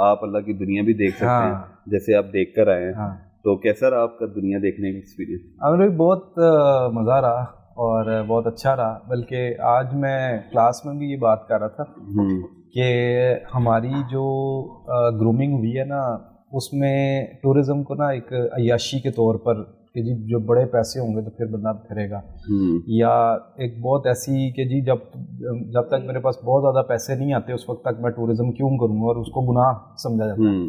آپ اللہ کی دنیا بھی دیکھ سکتے ہیں, جیسے آپ دیکھ کر آئے ہیں. تو کیسا رہا آپ کا دنیا دیکھنے کا ایکسپیرینس؟ ہمیں بھی بہت مزہ رہا اور بہت اچھا رہا. بلکہ آج میں کلاس میں بھی یہ بات کر رہا تھا کہ ہماری جو گرومنگ ہوئی ہے نا, اس میں ٹورزم کو نا ایک عیاشی کے طور پر کہ جی جو بڑے پیسے ہوں گے تو پھر بندہ پھرے گا, یا ایک بہت ایسی کہ جی جب تک میرے پاس بہت زیادہ پیسے نہیں آتے اس وقت تک میں ٹورزم کیوں کروں گا, اور اس کو گناہ سمجھا جاتا ہے.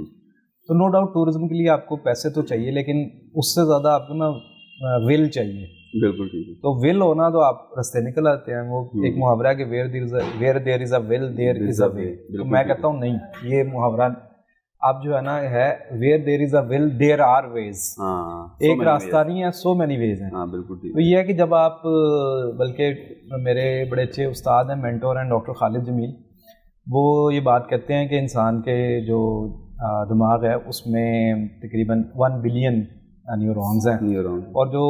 تو نو ڈاؤٹ ٹورزم کے لیے آپ کو پیسے تو چاہیے, لیکن اس سے زیادہ آپ کو نا ول چاہیے. بالکل ٹھیک ہے. تو ول ہونا تو آپ رستے نکل آتے ہیں. وہ ایک محاورہ ہے کہ ویئر دیر از اے ول دیر از اے وے. تو میں کہتا ہوں نہیں, یہ محاورہ اب جو ہے نا ہے where there is a will there are ویز. ایک راستہ نہیں ہے, سو مینی ویز ہیں. بالکل ٹھیک. تو یہ ہے کہ جب آپ, بلکہ میرے بڑے اچھے استاد ہیں, مینٹور ہیں ڈاکٹر خالد جمیل, وہ یہ بات کہتے ہیں کہ انسان کے جو دماغ ہے اس میں تقریباً 1 بلین نیورونز ہیں, اور جو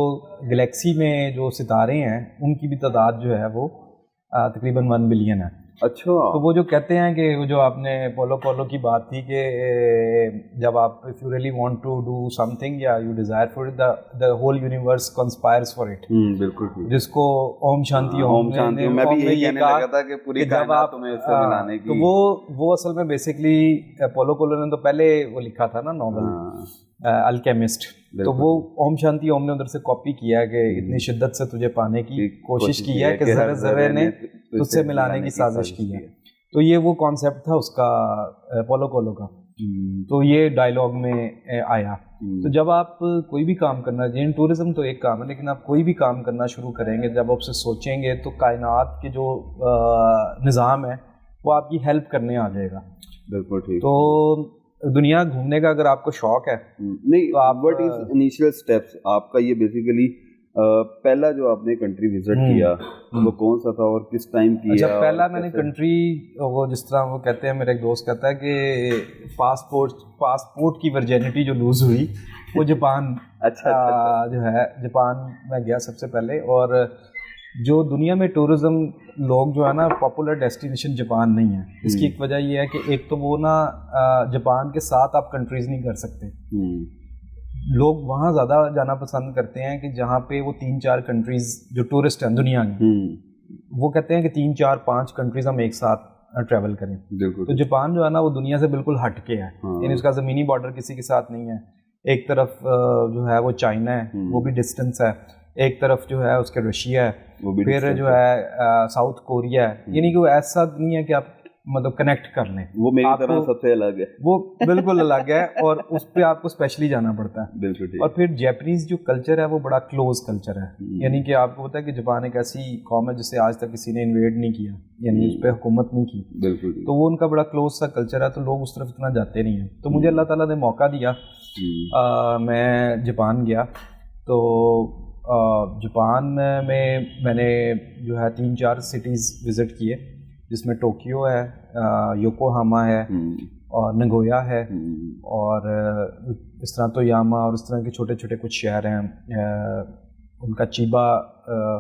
گلیکسی میں جو ستارے ہیں ان کی بھی تعداد جو ہے وہ تقریباً 1 بلین ہے. اچھا. تو وہ جو کہتے ہیں کہ وہ جو آپ نے پولو کی بات تھی کہ جب آپ if you really want to do something یا you desire for it, the whole universe conspires for it. بالکل. جس کو اوم شانتی اوم شانتی, میں بھی یہی کہنے لگا تھا کہ پوری کائنات تمہیں اس سے ملانے کی. تو وہ اصل میں بیسکلی پولو نے تو پہلے وہ لکھا تھا نا ناول الکیمسٹ, تو وہ اوم شانتی اوم نے ادھر سے کاپی کیا ہے کہ اتنی شدت سے تجھے پانے کی کوشش کی ہے کہ ذرے ذرے نے تجھ سے ملانے کی سازش کی ہے. تو یہ وہ کانسیپٹ تھا اس کا پولو کا. تو یہ ڈائلاگ میں آیا. تو جب آپ کوئی بھی کام کرنا, جین ٹورزم تو ایک کام ہے, لیکن آپ کوئی بھی کام کرنا شروع کریں گے, جب آپ سے سوچیں گے تو کائنات کے جو نظام ہے وہ آپ کی ہیلپ کرنے آ جائے گا. بالکل ٹھیک. تو دنیا گھومنے کا اگر آپ کو شوق ہے نہیں, تو آپ وٹ از انیشیل اسٹیپس آپ کا, یہ بیسیکلی پہلا جو آپ نے کنٹری وزٹ کیا وہ کون سا تھا اور کس ٹائم کیا؟ اچھا, پہلا میں نے کنٹری, وہ جس طرح وہ کہتے ہیں, میرا ایک دوست کہتا ہے کہ پاسپورٹ کی ورجینٹی جو لوز ہوئی وہ جاپان. اچھا جو ہے جاپان میں گیا سب سے پہلے. اور جو دنیا میں ٹورزم لوگ جو ہے نا پاپولر ڈیسٹینیشن جاپان نہیں ہے. اس کی ایک وجہ یہ ہے کہ ایک تو وہ نا جاپان کے ساتھ آپ کنٹریز نہیں کر سکتے. لوگ وہاں زیادہ جانا پسند کرتے ہیں کہ جہاں پہ وہ 3-4 کنٹریز جو ٹورسٹ ہیں دنیا میں, وہ کہتے ہیں کہ 3-4-5 کنٹریز ہم ایک ساتھ ٹریول کریں. تو جاپان جو ہے نا وہ دنیا سے بالکل ہٹ کے ہے, یعنی اس کا زمینی بارڈر کسی کے ساتھ نہیں ہے. ایک طرف جو ہے وہ چائنا ہے, وہ بھی ڈسٹنس ہے. ایک طرف جو ہے اس کے رشیا ہے, پھر جو ہے ساؤتھ کوریا ہے. یعنی کہ وہ ایسا نہیں ہے کہ آپ مطلب کنیکٹ کر لیں. وہ میری طرح سب سے الگ ہے, وہ بالکل الگ ہے, اور اس پہ آپ کو اسپیشلی جانا پڑتا ہے. بالکل. اور پھر جیپنیز جو کلچر ہے وہ بڑا کلوز کلچر ہے. یعنی کہ آپ کو پتا ہے کہ جاپان ایک ایسی قوم ہے جسے آج تک کسی نے انویڈ نہیں کیا, یعنی اس پہ حکومت نہیں کی. بالکل. تو وہ ان کا بڑا کلوز سا کلچر ہے, تو لوگ اس طرف اتنا جاتے نہیں ہیں. تو مجھے اللہ تعالیٰ نے موقع دیا, میں جاپان گیا. تو جاپان میں نے جو ہے 3-4 سٹیز وزٹ کیے, جس میں ٹوکیو ہے, یوکوہاما ہے, اور نگویا ہے, اور اس طرح تویاما, اور اس طرح کے چھوٹے چھوٹے کچھ شہر ہیں. ان کا چیبا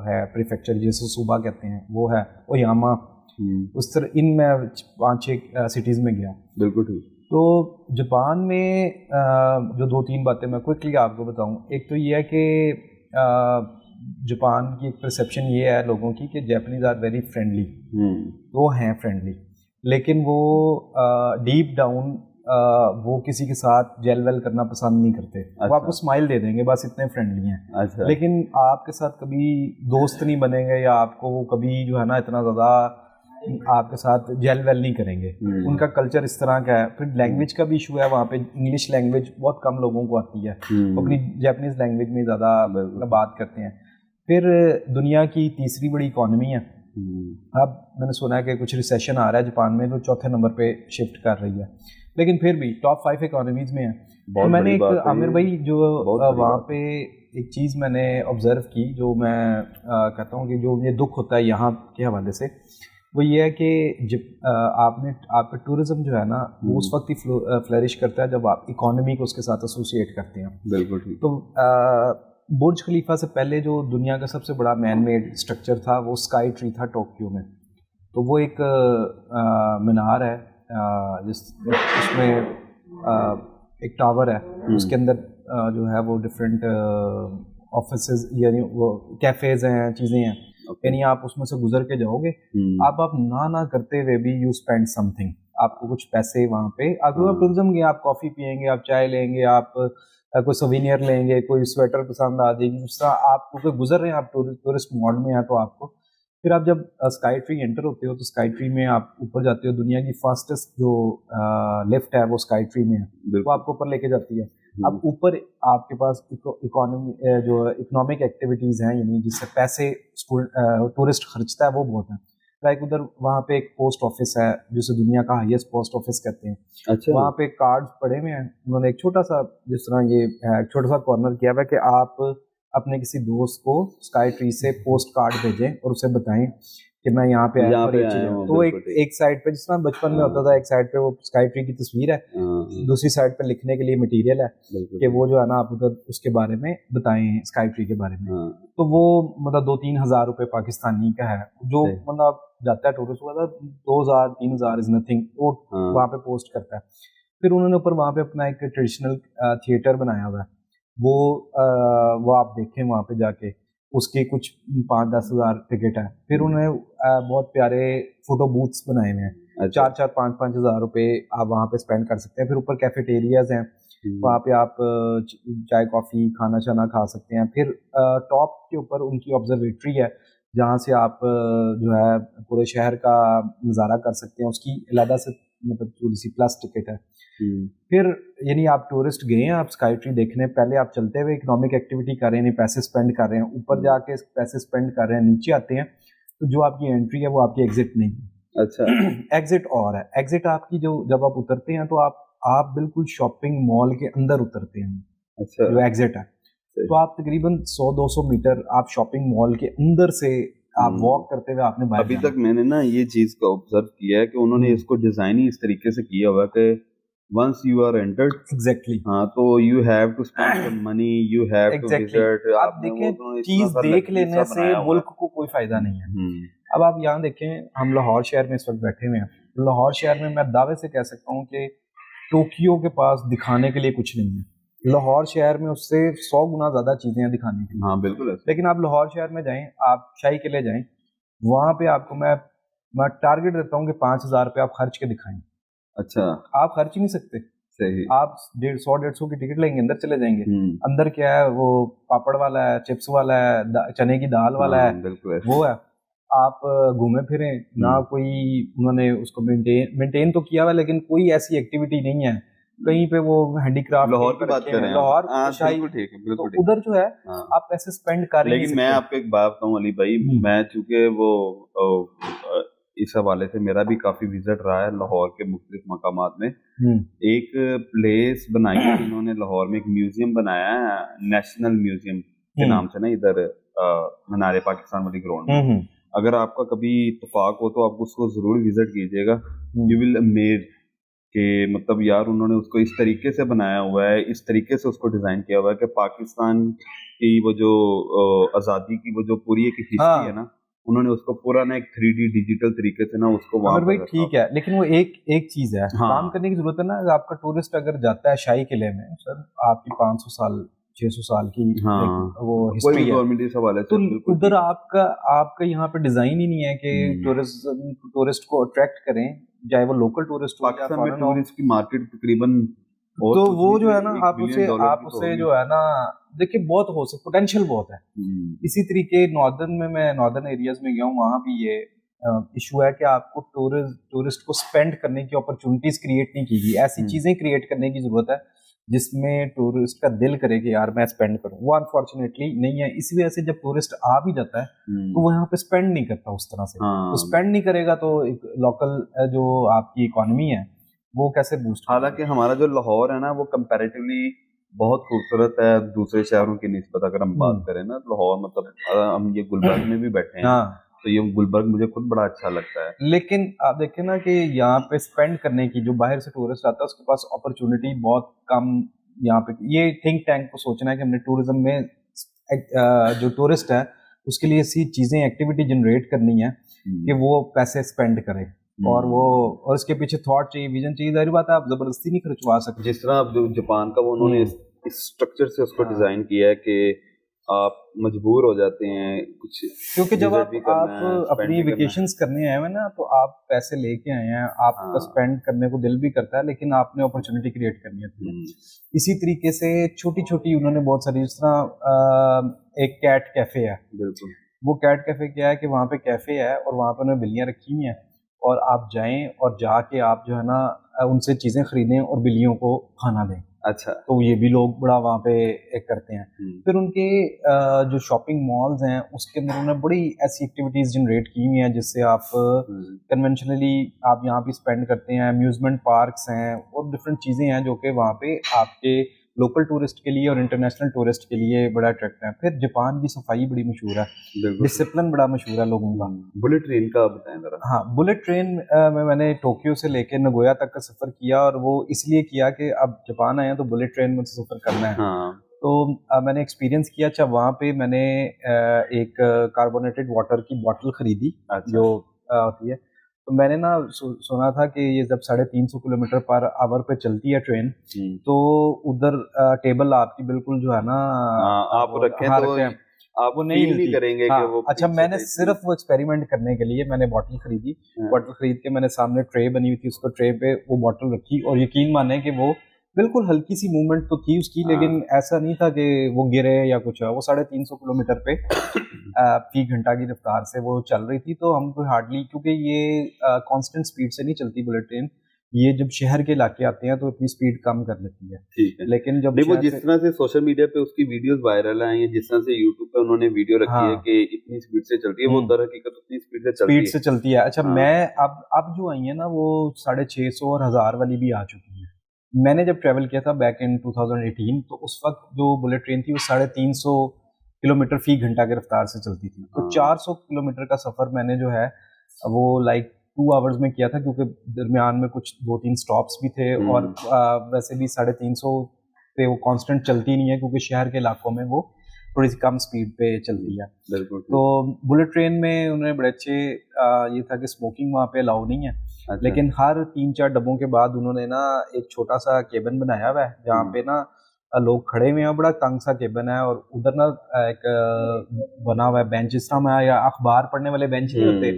ہے پریفیکچر, جسے صوبہ کہتے ہیں, وہ ہے اویاما. اس طرح ان میں 5-6 سٹیز میں گیا. بالکل ٹھیک. تو جاپان میں جو 2-3 باتیں میں کوئکلی آپ کو بتاؤں. ایک تو یہ ہے کہ جاپان کی ایک پرسیپشن یہ ہے لوگوں کی کہ جیپنیز آر ویری فرینڈلی. وہ ہیں فرینڈلی, لیکن وہ ڈیپ ڈاؤن وہ کسی کے ساتھ جیل ویل کرنا پسند نہیں کرتے. وہ آپ کو اسمائل دے دیں گے, بس اتنے فرینڈلی ہیں. لیکن آپ کے ساتھ کبھی دوست نہیں بنیں گے, یا آپ کو وہ کبھی جو ہے نا اتنا زیادہ آپ کے ساتھ جیل ویل نہیں کریں گے. ان کا کلچر اس طرح کا ہے. پھر لینگویج کا بھی ایشو ہے وہاں پہ. انگلش لینگویج بہت کم لوگوں کو آتی ہے, وہ اپنی جیپنیز لینگویج میں زیادہ بات کرتے ہیں. پھر دنیا کی تیسری بڑی اکانومی ہے. اب میں نے سنا ہے کہ کچھ ریسیشن آ رہا ہے جاپان میں, جو 4تھے نمبر پہ شفٹ کر رہی ہے, لیکن پھر بھی ٹاپ 5 اکانومیز میں ہے. تو میں نے ایک عامر بھائی جو وہاں پہ ایک چیز میں نے آبزرو کی, جو میں کہتا ہوں کہ جو مجھے دکھ ہوتا ہے یہاں کے حوالے سے, وہ یہ ہے کہ جب آپ کا ٹورزم جو ہے نا وہ اس وقت ہی فلرش کرتا ہے جب آپ اکانومی کو اس کے ساتھ ایسوسیٹ کرتے ہیں. بالکل. تو برج خلیفہ سے پہلے جو دنیا کا سب سے بڑا مین میڈ اسٹرکچر تھا وہ اسکائی ٹری تھا ٹوکیو میں. تو وہ ایک مینار ہے جس اس میں ایک ٹاور ہے, اس کے اندر جو ہے وہ ڈفرینٹ آفیسز یعنی وہ کیفیز ہیں, چیزیں ہیں, یعنی آپ اس میں سے گزر کے جاؤ گے, آپ نہ کرتے ہوئے بھی یو اسپینڈ سم تھنگ, آپ کو کچھ پیسے وہاں پہ, آپ ٹورزم گے, آپ کافی پئیں گے, آپ چائے لیں گے, آپ کوئی سوینئر لیں گے, کوئی سویٹر پسند آ جائے گی, اس طرح آپ کیونکہ گزر رہے ہیں, آپ ٹورسٹ موڈ میں ہیں, تو آپ کو پھر آپ جب اسکائی ٹری انٹر ہوتے ہو تو اسکائی ٹری میں آپ اوپر جاتے ہو, دنیا کی فاسٹسٹ جو لفٹ ہے وہ اسکائی ٹری میں ہے, وہ آپ کو اوپر لے کے جاتی ہے. اب اوپر آپ کے پاس اکانومی جو اکنامک ایکٹیویٹیز ہیں, یعنی جس سے پیسے ٹورسٹ خرچتا ہے وہ بہت ہیں. لائک ادھر وہاں پہ ایک پوسٹ آفس ہے جسے دنیا کا ہائیسٹ پوسٹ آفس کہتے ہیں. وہاں پہ کارڈ پڑے ہوئے ہیں, انہوں نے ایک چھوٹا سا جس طرح یہ ایک چھوٹا سا کارنر کیا ہوا ہے کہ آپ اپنے کسی دوست کو اسکائی ٹری سے پوسٹ کارڈ بھیجیں اور اسے بتائیں کہ میں یہاں پہ آیا ہوں. تو ایک سائڈ پہ جس طرح بچپن میں ہوتا تھا, ایک سائڈ پہ وہ اسکائی ٹری کی تصویر ہے, دوسری سائڈ پہ لکھنے کے لیے مٹیریل ہے کہ وہ جو ہے نا آپ ادھر اس کے بارے میں بتائیں, اسکائی ٹری کے بارے میں. تو وہ مطلب 2-3 ہزار روپے پاکستانی کا ہے, جو مطلب جاتا ہے ٹورسٹ والا 2,000-3,000 از نتھنگ, وہ وہاں پہ پوسٹ کرتا ہے. پھر انہوں نے اوپر وہاں پہ اپنا ایک ٹریڈیشنل تھیٹر بنایا ہوا ہے, وہ آپ دیکھیں وہاں پہ جا کے, اس کی کچھ 5-10 ہزار ٹکٹ ہے. پھر انہوں نے بہت پیارے فوٹو بوتھس بنائے ہوئے ہیں, 4-5 ہزار روپے آپ وہاں پہ اسپینڈ کر سکتے ہیں. پھر اوپر کیفیٹیریاز ہیں, وہاں پہ آپ چائے کافی کھانا شانا کھا سکتے ہیں. پھر ٹاپ کے اوپر ان کی آبزرویٹری ہے جہاں سے آپ جو ہے پورے شہر کا نظارہ کر سکتے ہیں, اس کی علیحدہ سے مطلب تھوڑی سی پلس ٹکٹ ہے. پھر یعنی آپ ٹورسٹ گئے ہیں, آپ اسکائی ٹری دیکھنے, پہلے آپ چلتے ہوئے اکنامک ایکٹیویٹی کر رہے ہیں, پیسے اسپینڈ کر رہے ہیں, اوپر جا کے پیسے اسپینڈ کر رہے ہیں, نیچے آتے ہیں تو جو آپ کی انٹری ہے وہ آپ کی ایگزٹ نہیں ہے. اچھا, ایگزٹ اور ہے, ایگزٹ آپ کی جو جب آپ اترتے ہیں تو آپ بالکل شاپنگ مال کے اندر اترتے ہیں. اچھا, جو ایگزٹ ہے تو آپ تقریباً 100-200 میٹر آپ شاپنگ مال کے اندر سے آپ واک کرتے ہوئے آپ نے باہر. ابھی تک میں نے نا یہ چیز کو آبزرو کیا ہے کہ انہوں نے اس کو ڈیزائن ہی اس طریقے سے کیا ہوا کہ once you are entered, exactly, ہاں تو you have to spend some money, you have to visit. آپ دیکھیں چیز دیکھ لینے سے ملک کو کوئی فائدہ نہیں ہے. اب آپ یہاں دیکھیں, ہم لاہور شہر میں اس وقت بیٹھے ہوئے ہیں. لاہور شہر میں میں دعوے سے کہہ سکتا ہوں کہ ٹوکیو کے پاس دکھانے کے لیے کچھ نہیں ہے. لاہور شہر میں اس سے 100 گنا زیادہ چیزیں ہیں دکھانے کے لیے. ہاں بالکل. لیکن آپ لاہور شہر میں جائیں, آپ شاہی قلعے جائیں, وہاں پہ آپ کو میں ٹارگیٹ دیتا ہوں کہ 5,000 روپے آپ خرچ کے دکھائیں. اچھا, آپ خرچ ہی نہیں سکتے. صحیح, آپ 100-150 کی ٹکٹ لیں گے, اندر چلے جائیں گے. اندر کیا ہے, وہ پاپڑ والا ہے, چپس والا ہے, چنے کی دال والا ہے, وہ ہے. آپ گھومے پھریں نہ, کوئی انہوں نے اس کو مینٹین تو کیا ہوا, لیکن کوئی ایسی ایکٹیویٹی نہیں ہے کہیں پہ وہ ہینڈی کرافٹ. لاہور کی بات کریں, لاہور ٹھیک ہے, بالکل ادھر جو ہے آپ پیسے اسپینڈ کر رہے ہیں. لیکن میں آپ کو ایک بات بتاؤں علی بھائی, میں چونکہ وہ اس حوالے سے میرا بھی کافی وزٹ رہا ہے لاہور کے مختلف مقامات میں. ایک پلیس بنائی ہے انہوں نے لاہور میں, ایک میوزیم بنایا ہے نیشنل میوزیم کے نام سے نا, ادھر منارے پاکستان والی گراؤنڈ میں. اگر آپ کا کبھی اتفاق ہو تو آپ اس کو ضرور وزٹ کیجیے گا. یو ول امیز کہ مطلب یار انہوں نے اس کو اس طریقے سے بنایا ہوا ہے, اس طریقے سے اس کو ڈیزائن کیا ہوا ہے کہ پاکستان کی وہ جو آزادی کی وہ جو پوری ایک ہسٹری ہے نا, انہوں نے اس کو پورا نا ایک 3D ڈیجیٹل طریقے سے نا اس کو وہاں پر. ٹھیک ہے, لیکن وہ ایک چیز ہے, کام کرنے کی ضرورت ہے نا. آپ کا ٹورسٹ اگر جاتا ہے شاہی قلعے میں, سر آپ کی 500 سال 600 سال کی وہ ہسٹری ہے, تو ادھر آپ کا یہاں پہ ڈیزائن ہی نہیں ہے کہ ٹورسٹ کو اٹریکٹ کریں, چاہے وہ لوکل ٹورسٹ ہو. پاکستان میں ٹورسٹ کی مارکیٹ تقریباً, تو وہ جو ہے نا آپ اسے جو ہے نا دیکھیں بہت ہو سکتا, پوٹینشیل بہت ہے. اسی طریقے میں ناردرن ایریاز میں گیا ہوں, وہاں بھی یہ ایشو ہے کہ آپ کو ٹورسٹ کو اسپینڈ کرنے کی اپرچونیٹیز کریٹ نہیں کی گئی. ایسی چیزیں کریٹ کرنے کی ضرورت ہے جس میں ٹورسٹ کا دل کرے کہ یار میں اسپینڈ کروں. وہ انفارچونیٹلی نہیں ہے. اسی وجہ سے جب ٹورسٹ آ بھی جاتا ہے تو وہ یہاں پہ اسپینڈ نہیں کرتا اس طرح سے. تو اسپینڈ نہیں کرے گا تو لوکل جو آپ کی اکانومی ہے وہ کیسے بوسٹ. حالانکہ ہمارا جو لاہور ہے نا وہ کمپیریٹیولی بہت خوبصورت ہے دوسرے شہروں کی نسبت. اگر ہم بات کریں نا لاہور, مطلب ہم یہ گلبرگ میں بھی بیٹھے ہیں تو یہ گلبرگ مجھے خود بڑا اچھا لگتا ہے. لیکن آپ دیکھیں نا کہ یہاں پہ اسپینڈ کرنے کی جو باہر سے ٹورسٹ آتا ہے اس کے پاس اپرچونیٹی بہت کم. یہاں پہ یہ تھنک ٹینک کو سوچنا ہے کہ ہم نے ٹورزم میں جو ٹورسٹ ہے اس کے لیے ایسی چیزیں ایکٹیویٹی جنریٹ کرنی ہے کہ وہ پیسے اسپینڈ کرے. اور وہ اور اس کے پیچھے تھاٹ چاہیے, ویژن چاہیے. ظاہر بات ہے آپ زبردستی نہیں کھرچوا سکتے. جس طرح اب جاپان کا وہ انہوں نے اس اسٹرکچر سے اس کو ڈیزائن کیا ہے کہ آپ مجبور ہو جاتے ہیں کچھ, کیونکہ جب آپ اپنی ویکیشنز کرنے آئے ہوئے نا تو آپ پیسے لے کے آئے ہیں, آپ کا اسپینڈ کرنے کو دل بھی کرتا ہے, لیکن آپ نے اپرچونیٹی کریٹ کرنی ہے. اسی طریقے سے چھوٹی چھوٹی انہوں نے بہت ساری, جس طرح ایک کیٹ کیفے ہے, بالکل وہ کیٹ کیفے کیا ہے کہ وہاں پہ کیفے ہے اور وہاں پہ انہوں نے بلیاں رکھی ہوئی ہیں, اور آپ جائیں اور جا کے آپ جو ہے نا ان سے چیزیں خریدیں اور بلیوں کو کھانا دیں. اچھا, تو یہ بھی لوگ بڑا وہاں پہ کرتے ہیں. پھر ان کے جو شاپنگ مالز ہیں اس کے اندر انہوں نے بڑی ایسی ایکٹیویٹیز جنریٹ کی ہوئی ہیں جس سے آپ کنونشنلی آپ یہاں پہ اسپینڈ کرتے ہیں. امیوزمنٹ پارکس ہیں اور ڈفرینٹ چیزیں ہیں جو کہ وہاں پہ آپ کے لوکل ٹورسٹ کے لیے اور انٹرنیشنل ٹورسٹ کے لیے بڑا اٹریکٹ ہے. پھر جاپان کی صفائی بڑی مشہور ہے, ڈسپلن بڑا مشہور ہے لوگوں کا. بلٹ ٹرین کا بتائیں ذرا. ہاں, بلٹ ٹرین میں نے ٹوکیو سے لے کے نگویا تک کا سفر کیا, اور وہ اس لیے کیا کہ اب جاپان آئے ہیں تو بلٹ ٹرین میں سفر کرنا ہے. تو میں نے ایکسپیرینس کیا. اچھا, وہاں پہ میں نے ایک کاربونیٹڈ واٹر کی بوٹل خریدی جو ہوتی ہے. تو میں نے نا سنا تھا کہ یہ جب 350 کلومیٹر پر آور پہ چلتی ہے ٹرین تو ادھر ٹیبل آپ کی بالکل جو ہے نا آپ رکھیں تو آپ وہ نہیں کریں گے کہ وہ. اچھا, میں نے صرف وہ ایکسپیریمنٹ کرنے کے لیے میں نے بوٹل خریدی. بوٹل خرید کے میں نے سامنے ٹرے بنی ہوئی تھی, اس کو ٹرے پہ وہ بوٹل رکھی, اور یقین مانے کہ وہ بالکل ہلکی سی موومنٹ تو تھی اس کی, لیکن ایسا نہیں تھا کہ وہ گرے یا کچھ. وہ 350 کلومیٹر پہ فی گھنٹہ کی رفتار سے وہ چل رہی تھی. تو ہم کو ہارڈلی, کیونکہ یہ کانسٹنٹ سپیڈ سے نہیں چلتی بلٹ ٹرین, یہ جب شہر کے علاقے آتے ہیں تو اپنی سپیڈ کم کر لیتی ہے. لیکن جب وہ جس طرح سے سوشل میڈیا پہ اس کی ویڈیوز وائرل ہیں, یا جس طرح سے یوٹیوب پہ انہوں نے ویڈیو رکھی ہے کہ اتنی سپیڈ سے چلتی ہے, وہ در حقیقت اتنی سپیڈ سے چلتی ہے. اچھا, میں اب جو آئی ہیں نا وہ 650 اور 1000 والی بھی آ چکی ہیں. میں نے جب ٹریول کیا تھا بیک ان 2018 تو اس وقت جو بلٹ ٹرین تھی وہ 350 کلومیٹر فی گھنٹہ کی رفتار سے چلتی تھی. تو 400 کلومیٹر کا سفر میں نے جو ہے وہ لائک 2 آورز میں کیا تھا, کیونکہ درمیان میں کچھ 2-3 سٹاپس بھی تھے, اور ویسے بھی 350 پہ وہ کانسٹنٹ چلتی نہیں ہے کیونکہ شہر کے علاقوں میں وہ تھوڑی سی کم سپیڈ پہ چلتی ہے. تو بلٹ ٹرین میں انہوں نے بڑے اچھے یہ تھا کہ اسموکنگ وہاں پہ الاؤ نہیں ہے, لیکن ہر 3-4 ڈبوں کے بعد انہوں نے نا ایک چھوٹا سا کیبن بنایا ہوا ہے جہاں پہ نا لوگ کھڑے ہوئے ہیں. بڑا تنگ سا کیبن ہے, اور ادھر نا ایک بنا ہوا ہے بینچ, جس طرح میں یا اخبار پڑھنے والے بینچ نہیں ہوتے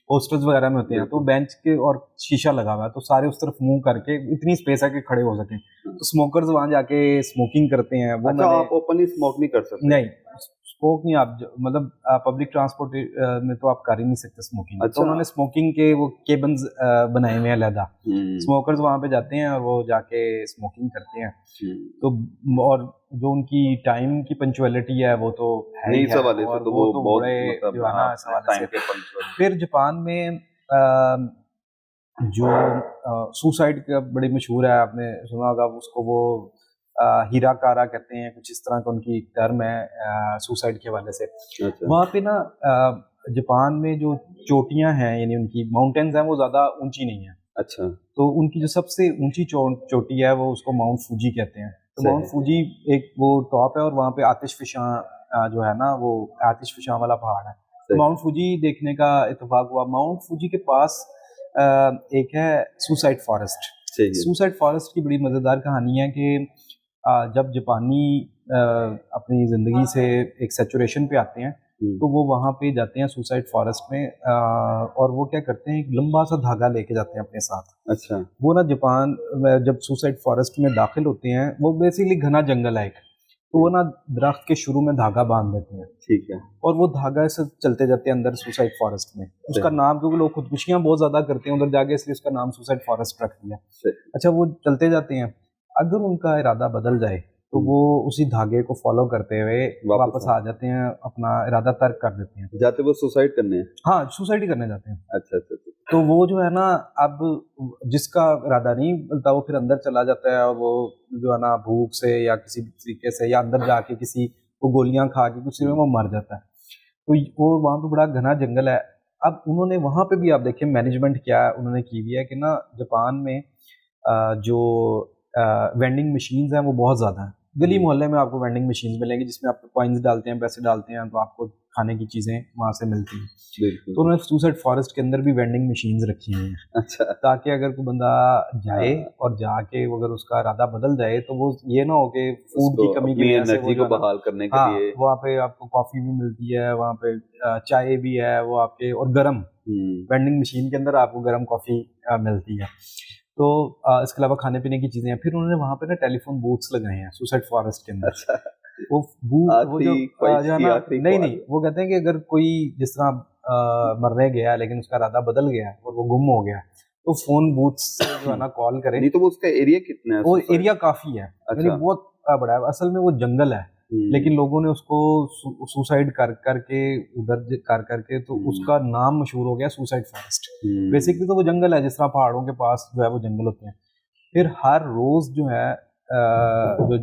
ہاسٹلز وغیرہ میں ہوتے ہیں, تو بینچ کے اور شیشہ لگا ہوا ہے, تو سارے اس طرف منہ کر کے اتنی اسپیس ہے کہ کھڑے ہو سکیں. تو اسموکرز وہاں جا کے اسموکنگ کرتے ہیں. وہ آپ اوپنلی اسموک نہیں کر سکتے؟ نہیں, اسموک نہیں. آپ مطلب پبلک ٹرانسپورٹ میں تو آپ کر ہی نہیں سکتے اسموکنگ. تو انہوں نے اسموکنگ کے وہ کیبنز بنائے ہوئے ہیں علیحدہ, اسموکرز وہاں پہ جاتے ہیں اور وہ جا کے اسموکنگ کرتے ہیں. تو اور جو ان کی ٹائم کی پنچویلٹی ہے وہ تو ہے ہی ہے, اور وہ تو بڑے جو ہے نا اس حوالے سے. پھر جاپان میں جو سوسائڈ کا بڑی مشہور ہے, آپ نے سنا ہوگا اس کو, وہ ہیرا کارا کہتے ہیں, کچھ اس طرح کا ان کی ٹرم ہے سوسائڈ کے حوالے سے. وہاں پہ نا جاپان میں جو چوٹیاں ہیں, یعنی ان کی ماؤنٹینز ہیں, وہ زیادہ اونچی نہیں ہیں. اچھا, تو ان کی جو سب سے اونچی چوٹی ہے وہ اس کو ماؤنٹ فوجی کہتے ہیں. تو ماؤنٹ فوجی ایک وہ ٹاپ ہے, اور وہاں پہ آتش فشاں جو ہے نا وہ آتش فشاں والا پہاڑ ہے. تو ماؤنٹ فوجی دیکھنے کا اتفاق ہوا. ماؤنٹ فوجی کے پاس ایک ہے سوسائڈ فارسٹ. سوسائڈ فارسٹ کی بڑی مزیدار کہانی ہے کہ جب جاپانی اپنی زندگی سے ایک سیچوریشن پہ آتے ہیں تو وہ وہاں پہ جاتے ہیں سوسائڈ فارسٹ میں, اور وہ کیا کرتے ہیں ایک لمبا سا دھاگا لے کے جاتے ہیں اپنے ساتھ. اچھا, وہ نا جاپان جب سوسائڈ فارسٹ میں داخل ہوتے ہیں, وہ بیسیکلی گھنا جنگل ہے ایک, تو وہ نا درخت کے شروع میں دھاگا باندھ دیتے ہیں. ٹھیک ہے, اور وہ دھاگا سے چلتے جاتے ہیں اندر سوسائڈ فارسٹ میں. اس کا نام, کیونکہ لوگ خودکشیاں بہت زیادہ کرتے ہیں ادھر جا کے, اس لیے اس کا نام سوسائڈ فارسٹ رکھ دیا. اچھا, وہ چلتے جاتے ہیں. اگر ان کا ارادہ بدل جائے تو وہ اسی دھاگے کو فالو کرتے ہوئے واپس آ جاتے ہیں, اپنا ارادہ ترک کر دیتے ہیں. جاتے وہ سوسائڈ کرنے ہیں؟ ہاں, سوسائڈ ہی کرنے جاتے ہیں. اچھا اچھا. تو وہ جو ہے نا, اب جس کا ارادہ نہیں بنتا وہ پھر اندر چلا جاتا ہے, اور وہ جو ہے نا بھوک سے یا کسی طریقے سے, یا اندر جا کے کسی کو گولیاں کھا کے کسی میں وہ مر جاتا ہے. تو وہ وہاں پہ بڑا گھنا جنگل ہے. اب انہوں نے وہاں پہ بھی آپ دیکھیں مینجمنٹ کیا انہوں نے کی ہوئی ہے کہ نا جاپان میں جو وینڈنگ مشینز ہیں وہ بہت زیادہ ہیں. گلی محلے میں آپ کو وینڈنگ مشین ملیں گی جس میں آپ کوائنز ڈالتے ہیں, پیسے ڈالتے ہیں, تو آپ کو کھانے کی چیزیں وہاں سے ملتی ہیں. تو انہوں نے سوسائڈ فارسٹ کے اندر بھی وینڈنگ مشینز رکھی ہوئی ہیں. اچھا. تاکہ اگر کوئی بندہ جائے اور جا کے اگر اس کا ارادہ بدل جائے تو وہ یہ نہ ہو کہ فوڈ کی کمی کی وجہ سے انرجی کو بحال کرنے کے لیے وہاں پہ آپ کو کافی بھی ملتی ہے, وہاں پہ چائے بھی ہے وہ آپ کے, اور گرم وینڈنگ مشین کے اندر آپ کو گرم کافی ملتی ہے. تو اس کے علاوہ کھانے پینے کی چیزیں ہیں. پھر انہوں نے وہاں پہ نا ٹیلی فون بوتھس لگائے ہیں سوسائڈ فارسٹ کے اندر. وہ جو ہے نا, نہیں وہ کہتے ہیں کہ اگر کوئی جس طرح مرنے گیا لیکن اس کا ارادہ بدل گیا اور وہ گم ہو گیا تو فون بوتھ سے جو ہے نا کال کرے. نہیں تو وہ اس کا ایریا کتنا ہے؟ وہ ایریا کافی ہے, یعنی بہت بڑا ہے. اصل میں وہ جنگل ہے لیکن لوگوں نے اس کو سوسائڈ کر کے ادھر کر کے تو اس کا نام مشہور ہو گیا سوسائڈ فارسٹ. بیسکلی تو وہ جنگل ہے, جس طرح پہاڑوں کے پاس جو ہے وہ جنگل ہوتے ہیں. پھر ہر روز جو ہے جو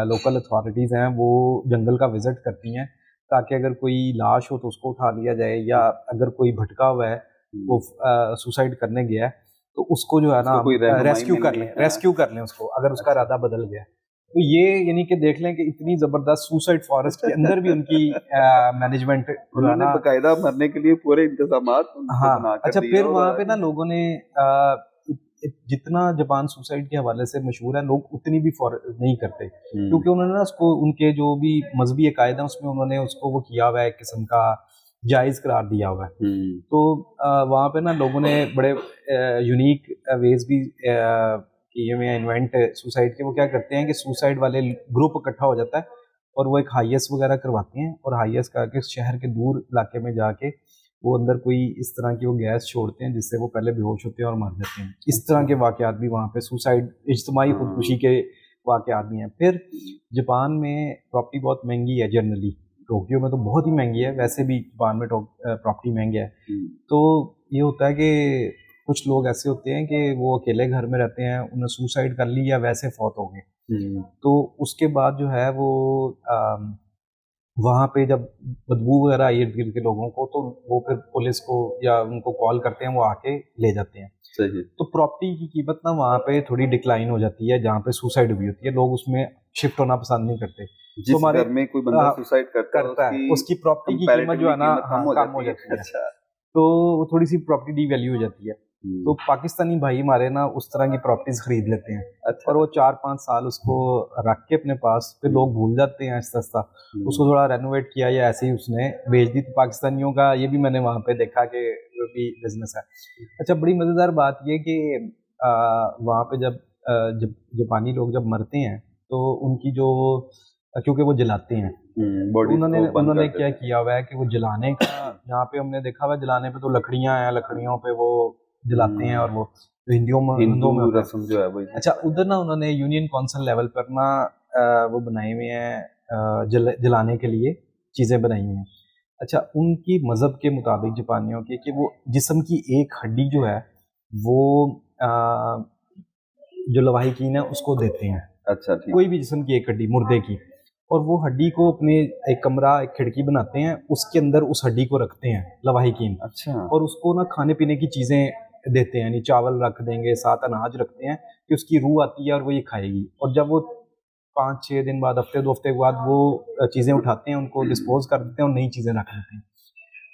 لوکل اتھارٹیز ہیں وہ جنگل کا وزٹ کرتی ہیں تاکہ اگر کوئی لاش ہو تو اس کو اٹھا لیا جائے, یا اگر کوئی بھٹکا ہوا ہے وہ سوسائڈ کرنے گیا ہے تو اس کو جو ہے نا ریسکیو کر لیں اس کو اگر اس کا ارادہ بدل گیا. تو یہ یعنی کہ دیکھ لیں کہ اتنی زبردست سوسائڈ فارسٹ کے اندر بھی ان کی مینجمنٹ انہوں نے باقاعدہ مرنے کے لیے پورے انتظامات. ہاں اچھا. پھر وہاں پہ نا لوگوں نے جتنا جاپان سوسائڈ کے حوالے سے مشہور ہے لوگ اتنی بھی نہیں کرتے, کیونکہ انہوں نے نا اس کو ان کے جو بھی مذہبی عقائد ہیں اس میں انہوں نے اس کو وہ کیا ہوا ہے ایک قسم کا جائز قرار دیا ہوا ہے. تو وہاں پہ نا لوگوں نے بڑے یونیک ویز بھی کیے ہوئے ہیں انوینٹ سوسائڈ کے. وہ کیا کرتے ہیں کہ سوسائڈ والے گروپ اکٹھا ہو جاتا ہے اور وہ ایک ہائیس وغیرہ کرواتے ہیں, اور ہائیس کر کے شہر کے دور علاقے میں جا کے وہ اندر کوئی اس طرح کی وہ گیس چھوڑتے ہیں جس سے وہ پہلے بے ہوش ہوتے ہیں اور مر جاتے ہیں. اس طرح کے واقعات بھی وہاں پہ سوسائڈ اجتماعی خودکشی کے واقعات بھی ہیں. پھر جاپان میں پراپرٹی بہت مہنگی ہے جنرلی, ٹوکیو میں تو بہت ہی مہنگی ہے, ویسے بھی جاپان میں پراپرٹی مہنگی ہے. تو یہ ہوتا ہے کہ کچھ لوگ ایسے ہوتے ہیں کہ وہ اکیلے گھر میں رہتے ہیں, انہیں سوسائڈ کر لی یا ویسے فوت ہو گئے. تو اس کے بعد جو ہے وہ وہاں پہ جب بدبو وغیرہ آئی ارد گرد کے لوگوں کو تو وہ پھر پولیس کو یا ان کو کال کرتے ہیں, وہ آ کے لے جاتے ہیں. تو پراپرٹی کی قیمت نا وہاں پہ تھوڑی ڈکلائن ہو جاتی ہے جہاں پہ سوسائڈ بھی ہوتی ہے, لوگ اس میں شفٹ ہونا پسند نہیں کرتے. جس گھر میں کوئی بندہ سوسائڈ کرتا ہے اس کی پراپرٹی کی قیمت جو ہے نا کم ہو جاتی ہے. تو وہ تھوڑی سی پراپرٹی ڈی ویلیو ہو جاتی ہے. تو پاکستانی بھائی ہمارے نا اس طرح کی پراپرٹیز خرید لیتے ہیں اور وہ 4-5 سال اس کو رکھ کے اپنے پاس, پھر لوگ بھول جاتے ہیں آہستہ آہستہ, اس کو تھوڑا رینوویٹ کیا یا ایسے ہی اس نے بیچ دی. تو پاکستانیوں کا یہ بھی میں نے وہاں پہ دیکھا کہ بھی بزنس ہے. اچھا بڑی مزیدار بات یہ کہ وہاں پہ جب جاپانی لوگ جب مرتے ہیں تو ان کی جو, کیونکہ وہ جلاتے ہیں, انہوں نے کیا کیا ہوا ہے کہ وہ جلانے کا, یہاں پہ ہم نے دیکھا ہوا جلانے پہ تو لکڑیاں ہیں, لکڑیوں پہ وہ جلاتے ہیں, اور وہ ہندوؤں میں رسم جو ہے وہ. اچھا ادھر نا انہوں نے یونین کونسل لیول پر نا وہ بنائے ہوئے ہیں جلانے کے لیے چیزیں بنائی ہوئی ہیں. اچھا ان کی مذہب کے مطابق جاپانیوں کے کہ وہ جسم کی ایک ہڈی جو ہے وہ جو لواحقین ہے اس کو دیتے ہیں. اچھا کوئی بھی جسم کی ایک ہڈی مردے کی, اور وہ ہڈی کو اپنے ایک کمرہ ایک کھڑکی بناتے ہیں, اس کے اندر اس ہڈی کو رکھتے ہیں لواحقین. اچھا. اور اس کو نا کھانے پینے کی چیزیں دیتے ہیں, یعنی چاول رکھ دیں گے, ساتھ اناج رکھتے ہیں کہ اس کی روح آتی ہے اور وہ یہ کھائے گی. اور جب وہ 5-6 دن بعد, ہفتے 2 ہفتے کے بعد وہ چیزیں اٹھاتے ہیں, ان کو ڈسپوز کر دیتے ہیں اور نئی چیزیں رکھ لیتے ہیں.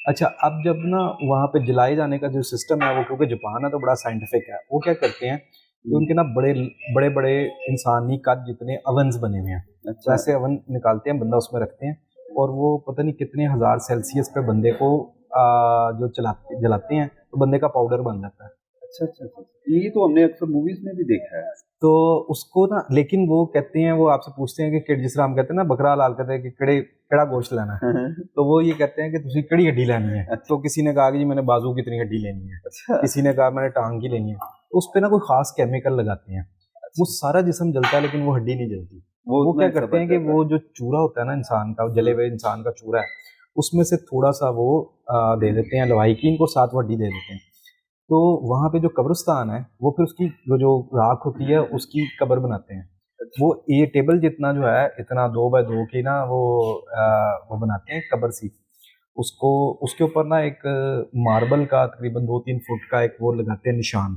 اچھا اب جب نا وہاں پہ جلائے جانے کا جو سسٹم ہے وہ کیونکہ جاپان ہے تو بڑا سائنٹیفک ہے, وہ کیا کرتے ہیں کہ ان کے نا بڑے بڑے انسانی قد جتنے اوونز بنے ہوئے ہیں, ویسے اوون نکالتے ہیں, بندہ اس میں رکھتے ہیں, اور وہ پتہ نہیں کتنے ہزار سیلسیس پہ بندے کو جو جلاتے ہیں تو بندے کا پاؤڈر بن جاتا ہے. اچھا, یہ تو ہم نے اکثر موویز میں بھی دیکھا ہے. تو اس کو نا, لیکن وہ کہتے ہیں, وہ آپ سے پوچھتے ہیں کہ جس طرح ہم کہتے ہیں نا بکرا حلال کرتے ہیں کہ کیڑا گوشت لینا ہے, تو وہ یہ کہتے ہیں کہ تسی کڑی ہڈی لینی ہے. تو کسی نے کہا کہ جی میں نے بازو کی اتنی ہڈی لینی ہے, کسی نے کہا میں نے ٹانگ کی لینی ہے. تو اس پہ نا کوئی خاص کیمیکل لگاتے ہیں, وہ سارا جسم جلتا ہے لیکن وہ ہڈی نہیں جلتی. وہ کیا کرتے ہیں کہ وہ جو چورا ہوتا ہے نا انسان کا, جلے ہوئے انسان کا چورا ہے, اس میں سے تھوڑا سا وہ دے دیتے ہیں لواحقین کو, ساتھ وہ ہڈی دے دیتے ہیں. تو وہاں پہ جو قبرستان ہے وہ پھر اس کی جو راکھ ہوتی ہے اس کی قبر بناتے ہیں. وہ یہ ٹیبل جتنا جو ہے اتنا 2x2 کی نا وہ بناتے ہیں قبر سی, اس کے اوپر نا ایک ماربل کا تقریباً 2-3 فٹ کا ایک وہ لگاتے ہیں نشان,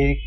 1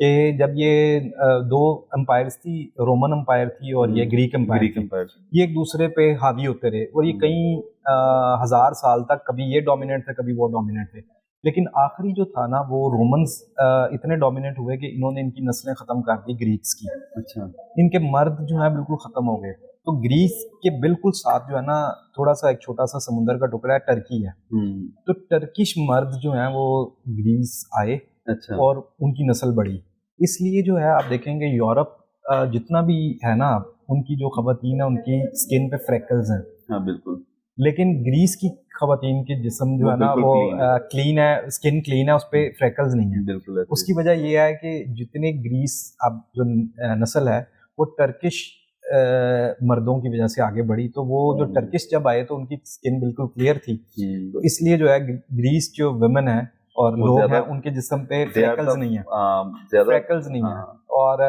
کہ جب یہ دو امپائرس تھی، رومن امپائر تھی اور یہ گریک امپائر تھی، یہ ایک دوسرے پہ حاوی ہوتے رہے اور یہ کئی ہزار سال تک کبھی یہ ڈومیننٹ تھے کبھی وہ ڈومیننٹ تھے، لیکن آخری جو تھا نا وہ رومنز اتنے ڈومیننٹ ہوئے کہ انہوں نے ان کی نسلیں ختم کر دی گریکس کی. اچھا. ان کے مرد جو ہیں بالکل ختم ہو گئے. تو گریس کے بالکل ساتھ جو ہے نا تھوڑا سا ایک چھوٹا سا سمندر کا ٹکڑا ہے، ٹرکی ہے. تو ٹرکش مرد جو ہیں وہ گریس آئے اور ان کی نسل بڑھی. اس لیے جو ہے آپ دیکھیں گے یورپ جتنا بھی ہے نا ان کی جو خواتین ہیں ان کی اسکن پہ فریکلز ہیں. ہاں بالکل. لیکن گریس کی خواتین کے جسم جو ہے نا وہ کلین ہے، اسکن کلین ہے، اس پہ فریکلز نہیں ہیں. بالکل. اس کی وجہ یہ ہے کہ جتنے گریس اب جو نسل ہے وہ ٹرکش مردوں کی وجہ سے آگے بڑھی. تو وہ جو ٹرکش جب آئے تو ان کی اسکن بالکل کلیئر تھی. تو اس لیے جو ہے گریس جو ویمن ہے اور لوگ ہیں ان کے جسم پہ فریکلز نہیں ہیں. اور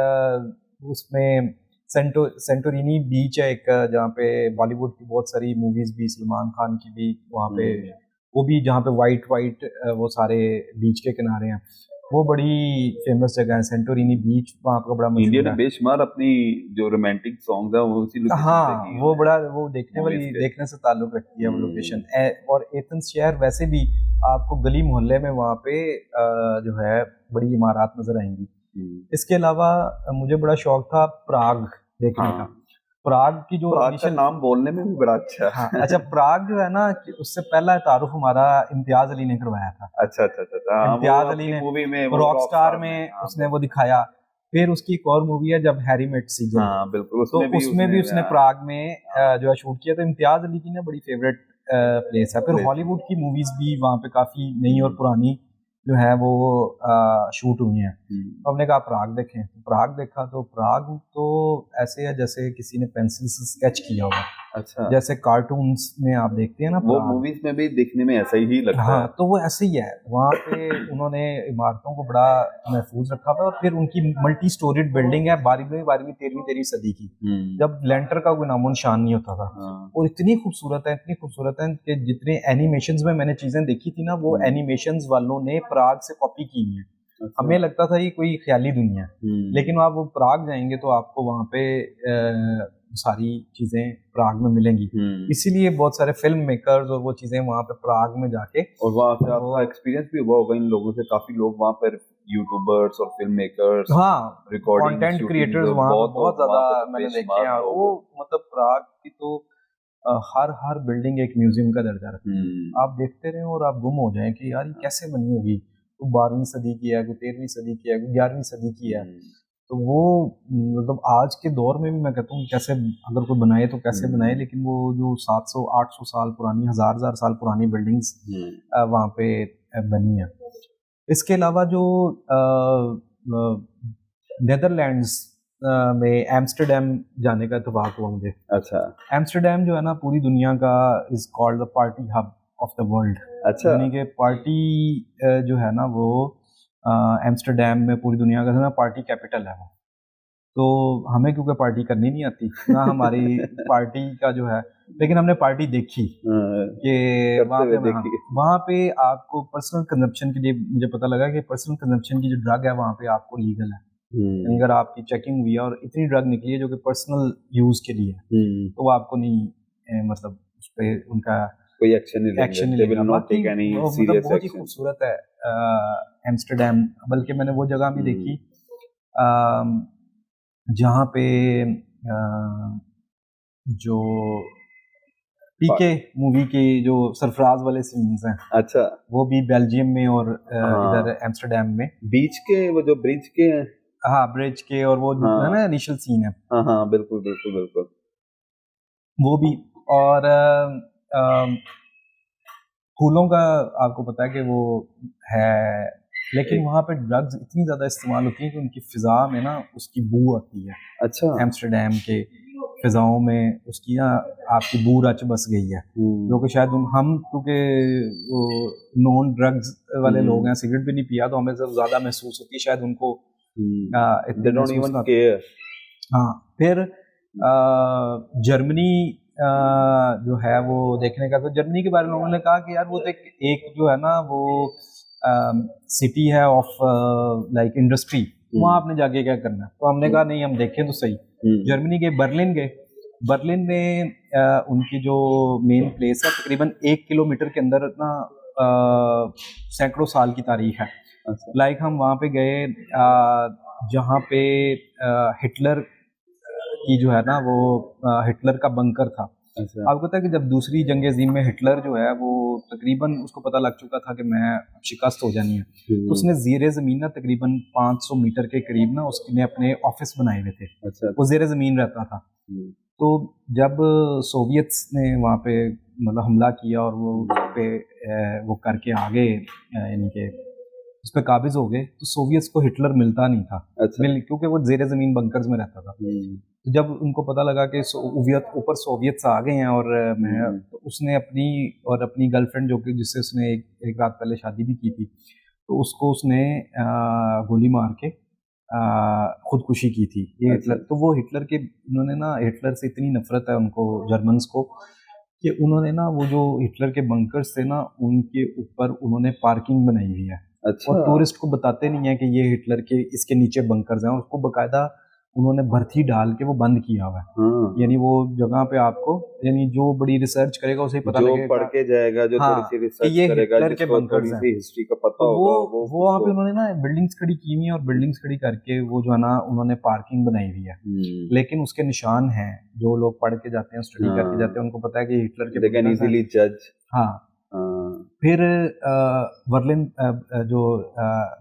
اس میں سینٹورینی بیچ ہے ایک جہاں پہ بالی ووڈ کی بہت ساری موویز بھی، سلمان خان کی بھی وہاں پہ، وہ بھی جہاں پہ وائٹ وہ سارے بیچ کے کنارے ہیں، وہ بڑی فیمس جگہ ہے سینٹورینی بیچ. وہاں کا بڑا انڈیا نے بے شمار اپنی جو رومانٹک سانگز ہیں وہ اسی لوکیشن پہ کی. وہ بڑا وہ دیکھنے سے تعلق رکھتی ہے وہ لوکیشن. اور ایتھنز شہر ویسے بھی آپ کو گلی محلے میں وہاں پہ جو ہے بڑی عمارات نظر آئیں گی. اس کے علاوہ مجھے بڑا شوق تھا پراگ دیکھنے کا. پراگ کی جو نام بولنے میں بھی بڑا اچھا ہے. اچھا پراگ جو ہے نا اس سے پہلا تعارف ہمارا امتیاز علی نے کروایا تھا. اچھا. امتیاز علی نے راک سٹار میں اس نے وہ دکھایا. پھر اس کی ایک اور مووی ہے جب ہیری میٹ سیجن، بالکل تو اس میں بھی اس نے پراگ میں جو ہے شوٹ کیا. تو امتیاز علی کی نا بڑی فیوریٹ پلیس ہے. پھر ہالی ووڈ کی موویز بھی وہاں پہ کافی نئی اور پرانی جو ہے وہ شوٹ ہوئی ہیں. تو ہم نے کہا پراگ دیکھیں. پراگ دیکھا تو پراگ تو ایسے ہے جیسے کسی نے پینسل سے اسکیچ کیا ہوگا. اچھا. جیسے کارٹونز میں آپ دیکھتے ہیں نا وہ موویز میں بھی دیکھنے میں ایسا ہی لگتا ہے. ہاں تو وہ ایسے ہی ہے. وہاں پہ انہوں نے عمارتوں کو بڑا محفوظ رکھا ہوا. اور پھر ان کی ملٹی سٹوریڈ بلڈنگ ہے 12ویں 13ویں صدی کی، جب لینٹر کا کوئی نام و نشان نہیں ہوتا تھا. اور اتنی خوبصورت ہے کہ جتنے اینیمیشنز میں نے چیزیں دیکھی تھی نا وہ اینیمیشنز والوں نے پراگ سے کاپی کی ہیں. ہمیں لگتا تھا یہ کوئی خیالی دنیا ہے، لیکن آپ وہ پراگ جائیں گے تو آپ کو وہاں پہ ساری چیزیں پراگ میں ملیں گی. اسی لیے بہت سارے فلم میکرز اور وہ چیزیں وہاں پہ پراگ میں جا کے، اور وہاں سے آپ کا ایکسپیرینس بھی ہوا ہوگا ان لوگوں سے. کافی لوگ وہاں پر یوٹیوبرز اور فلم میکرز، کانٹینٹ کریٹرز وہاں بہت زیادہ میں نے دیکھے ہیں. وہ مطلب پراگ کی تو ہر بلڈنگ ایک میوزیم کا درجہ رکھتی ہے. آپ دیکھتے رہیں اور آپ گم ہو جائیں کہ یار یہ کیسے بنی ہوگی. کوئی 12ویں صدی کی ہے، کوئی 13ویں صدی کی ہے، کوئی 11ویں صدی کی ہے. تو وہ مطلب آج کے دور میں بھی میں کہتا ہوں کیسے اگر کوئی بنائے تو کیسے بنائے. لیکن وہ جو 700-800 سال پرانی، ہزار سال پرانی بلڈنگز وہاں پہ بنی ہیں. اس کے علاوہ جو نیدرلینڈز میں ایمسٹرڈیم جانے کا اتفاق ہوا مجھے. اچھا. ایمسٹرڈیم جو ہے نا پوری دنیا کا is called the party hub of the world. اچھا. یعنی کہ پارٹی جو ہے نا وہ ایمسٹرڈیم میں پوری دنیا کا پارٹی کیپٹل ہے وہ. تو ہمیں کیونکہ پارٹی کرنی نہیں آتی نہ ہماری پارٹی کا جو ہے، لیکن ہم نے پارٹی دیکھی کہ وہاں پہ آپ کو پرسنل کنزمپشن کے لیے مجھے پتہ لگا کہ پرسنل کنزمپشن کی جو ڈرگ ہے وہاں پہ آپ کو لیگل ہے. اگر آپ کی چیکنگ ہوئی ہے اور اتنی ڈرگ نکلی ہے جو کہ پرسنل یوز کے لیے تو وہ آپ کو نہیں مطلب اس پہ ان کا کوئی ایکشن نہیں لے گا. بہت ہی خوبصورت ہے ایمسٹرڈیم. بلکہ میں نے وہ جگہ بھی دیکھی جہاں پہ جو پی کے مووی کے جو سرفراز والے سینز ہیں، اچھا وہ بھی بیلجیم میں اور ادھر ایمسٹرڈیم میں بیچ کے وہ جو برج کے ہیں، ہاں برج کے، اور وہ جو ہے نا انیشل سین ہے. ہاں بالکل وہ بھی. اور پھولوں کا آپ کو پتا ہے کہ وہ ہے، لیکن وہاں پہ ڈرگز اتنی زیادہ استعمال ہوتی ہیں کہ ان کی فضا میں نا اس کی بو آتی ہے. اچھا. ایمسٹرڈیم کے فضاؤں میں اس کی نا آپ کی بو رچ بس گئی ہے، جو کہ شاید ہم کیونکہ نون ڈرگز والے لوگ ہیں، سگریٹ بھی نہیں پیا تو ہمیں زیادہ محسوس ہوتی ہے، شاید ان کو ہاں. پھر جرمنی جو ہے وہ دیکھنے کا، تو جرمنی کے بارے میں انہوں نے کہا کہ یار وہ تو ایک جو ہے نا وہ سٹی ہے آف لائک انڈسٹری. وہاں آپ نے جا کے کیا کرنا ہے. تو ہم نے کہا نہیں ہم دیکھیں تو صحیح. جرمنی گئے, برلن گئے. برلن میں ان کی جو مین پلیس ہے تقریباً 1 کلومیٹر کے اندر نا سینکڑوں سال کی تاریخ ہے. لائک ہم وہاں پہ گئے جہاں پہ ہٹلر کی جو ہے نا وہ ہٹلر کا بنکر تھا. آپ کو پتا ہے کہ جب دوسری جنگ عظیم میں ہٹلر جو ہے وہ تقریباً اس کو پتہ لگ چکا تھا کہ میں شکست ہو جانی ہے, تو اس نے زیر زمین نا تقریباً 500 میٹر کے قریب نا اس نے اپنے آفس بنائے ہوئے تھے. وہ زیر زمین رہتا تھا. تو جب سوویتس نے وہاں پہ مطلب حملہ کیا اور وہ پہ وہ کر کے آگے یعنی کہ اس پہ قابض ہو گئے, تو سوویتس کو ہٹلر ملتا نہیں تھا کیونکہ وہ زیر زمین بنکرز میں رہتا تھا. تو جب ان کو پتہ لگا کہ اوپر سوویتس آ گئے ہیں اور میں, تو اس نے اپنی گرل فرینڈ جو کہ جس سے اس نے ایک رات پہلے شادی بھی کی تھی, تو اس کو اس نے گولی مار کے خودکشی کی تھی. یہ ہٹلر, تو وہ ہٹلر کے انہوں نے نا ہٹلر سے اتنی نفرت ہے ان کو جرمنس کو کہ انہوں نے نا وہ جو ہٹلر کے بنکرز تھے نا ان کے اوپر انہوں نے پارکنگ بنائی ہوئی ہے. اور ٹورسٹ کو بتاتے نہیں ہیں کہ یہ ہٹلر کے اس کے نیچے بنکرز ہیں, اور اس کو باقاعدہ انہوں نے بھرتی ڈال کے وہ بند کیا ہوا ہے. یعنی وہ جگہ پہ آپ کو یعنی جو بڑی ریسرچ کرے گا اسے پتہ لگے گا, جو پڑھ کے جائے گا, جو تھوڑی سی ریسرچ کرے گا, جس کو تھوڑی سی ہسٹری کا پتہ ہوگا, وہ وہاں پہ انہوں نے نا بلڈنگز کھڑی کی ہوئی ہیں, اور بلڈنگز کھڑی کر کے وہ جو ہے نا انہوں نے پارکنگ بنائی ہوئی ہے. لیکن اس کے نشان ہیں, جو لوگ پڑھ کے جاتے ہیں اسٹڈی کر کے جاتے ہیں ان کو پتہ ہے کہ ہٹلر کے لیکن ایزیلی جج. ہاں. پھر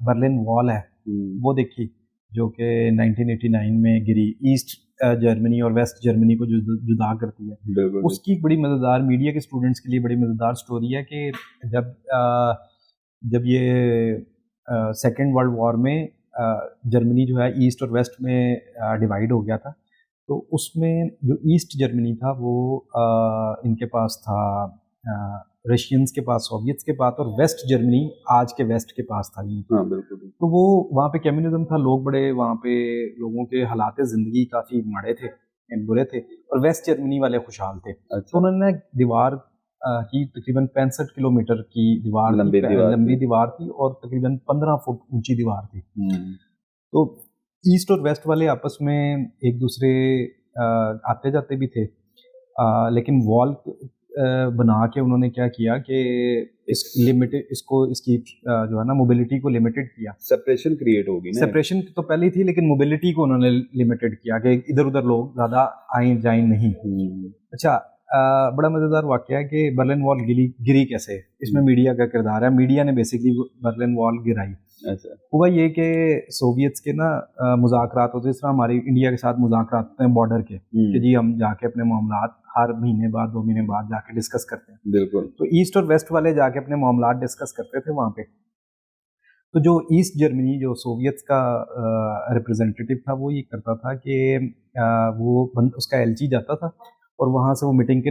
برلن وال ہے وہ دیکھی جو کہ 1989 میں گری, ایسٹ جرمنی اور ویسٹ جرمنی کو جدا کرتی ہے. اس کی بڑی مزیدار, میڈیا کے اسٹوڈنٹس کے لیے بڑی مزیدار سٹوری ہے کہ جب یہ سیکنڈ ورلڈ وار میں جرمنی جو ہے ایسٹ اور ویسٹ میں ڈیوائیڈ ہو گیا تھا, تو اس میں جو ایسٹ جرمنی تھا وہ ان کے پاس تھا, رشینز کے پاس, سوویتس کے پاس, اور ویسٹ جرمنی آج کے ویسٹ کے پاس تھا. تو وہ وہاں پہ کمیونزم تھا, لوگ بڑے وہاں پہ لوگوں کے حالات زندگی کافی مڑے تھے, برے تھے, اور ویسٹ جرمنی والے خوشحال تھے. تو انہوں نے دیوار کی تقریباً 65 کلومیٹر کی دیوار, لمبی دیوار تھی, اور تقریباً 15 فٹ اونچی دیوار تھی. تو ایسٹ اور ویسٹ والے آپس میں ایک دوسرے آتے جاتے بھی تھے, لیکن وال بنا کے انہوں نے کیا کیا کہ اس کی جو ہے نا موبلٹی کو لمیٹڈ کیا. سپریشن کریٹ ہوگی نا, سپریشن تو پہلے تھی لیکن موبلٹی کو انہوں نے لمیٹڈ کیا کہ ادھر ادھر لوگ زیادہ آئیں جائیں نہیں. اچھا, بڑا مزیدار واقعہ ہے کہ برلن وال گری کیسے, اس میں میڈیا کا کردار ہے. میڈیا نے بیسکلی برلن وال گرائی. ہوا یہ کہ سوویتس کے نا مذاکرات ہوتے, اس طرح ہماری انڈیا کے ساتھ مذاکرات ہوتے ہیں بارڈر کے, کہ جی ہم جا کے اپنے معاملات ہر مہینے بعد 2 مہینے بعد جا کے ڈسکس کرتے ہیں. بالکل. تو ایسٹ اور ویسٹ والے جا کے اپنے معاملات ڈسکس کرتے تھے وہاں پہ. تو جو ایسٹ جرمنی جو سوویتس کا ریپرزینٹیٹیو تھا وہ یہ کرتا تھا کہ وہ اس کا ایل چی جاتا تھا اور وہاں سے وہ میٹنگ کے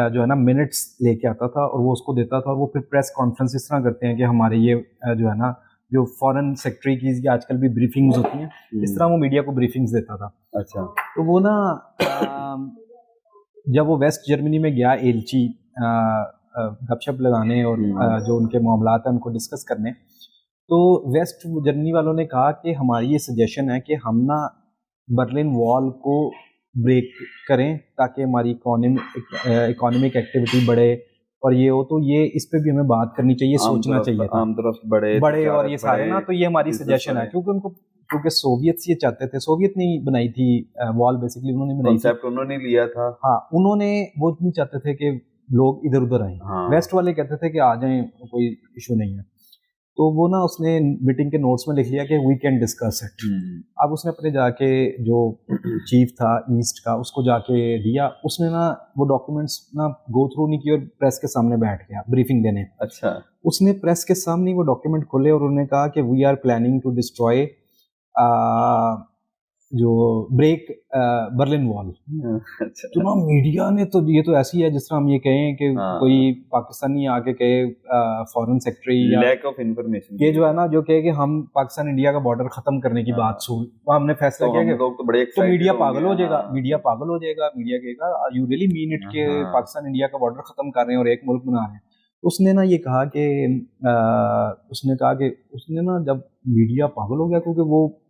جو ہے نا منٹس لے کے آتا تھا اور وہ اس کو دیتا تھا, اور وہ پھر پریس کانفرنس اس طرح کرتے ہیں کہ ہمارے یہ جو ہے نا جو فارن سیکٹری کی آج کل بھی بریفنگز ہوتی ہیں, اس طرح وہ میڈیا کو بریفنگز دیتا تھا. اچھا. تو وہ نا جب وہ ویسٹ جرمنی میں گیا ایلچی گپ شپ لگانے اور جو ان کے معاملات ہیں ان کو ڈسکس کرنے, تو ویسٹ جرمنی والوں نے کہا کہ ہماری یہ سجیشن ہے کہ ہم نا برلن وال کو بریک کریں تاکہ ہماری اکانومک ایکٹیویٹی بڑھے اور یہ ہو, تو یہ اس پہ بھی ہمیں بات کرنی چاہیے, سوچنا چاہیے تھا. عام طرف بڑے اور یہ سارے نا, تو یہ ہماری سجیشن ہے کیونکہ سوویتس یہ چاہتے تھے, سوویت نے بنائی تھی وال, بیسکلی انہوں نے بنائی تھی, کنسیپٹ انہوں نے لیا تھا. ہاں, انہوں نے وہ نہیں چاہتے تھے کہ لوگ ادھر ادھر آئیں. ویسٹ والے کہتے تھے کہ آ جائیں, کوئی ایشو نہیں ہے. تو وہ نا اس نے میٹنگ کے نوٹس میں لکھ لیا کہ وی کین ڈسکس اٹ. اب اس نے اپنے جا کے جو چیف تھا ایسٹ کا اس کو جا کے دیا, اس نے نا وہ ڈاکیومنٹس نا گو تھرو نہیں کی اور پریس کے سامنے بیٹھ گیا بریفنگ دینے. اچھا. اس نے پریس کے سامنے وہ ڈاکیومنٹ کھولے اور انہوں نے کہا کہ we are planning to destroy جو بریک برلن وال. تو نا میڈیا نے تو یہ تو ایسی ہے جس طرح ہم یہ کہیں کہ کوئی پاکستانی آ کے کہے فارن سیکٹری یا لیک آف انفارمیشن, یہ جو ہے نا جو کہے کہ ہم پاکستان انڈیا کا بارڈر ختم کرنے کی بات سن, ہم نے فیصلہ کیا کہ تو میڈیا پاگل ہو جائے گا, میڈیا پاگل ہو جائے گا, میڈیا کہے گا یو ریلی مین اٹ کہ پاکستان انڈیا کا بارڈر ختم کر رہے ہیں اور ایک ملک بنا رہے ہیں. اس نے نا یہ کہا کہ اس نے نا جب میڈیا پاگل ہو گیا کیونکہ وہ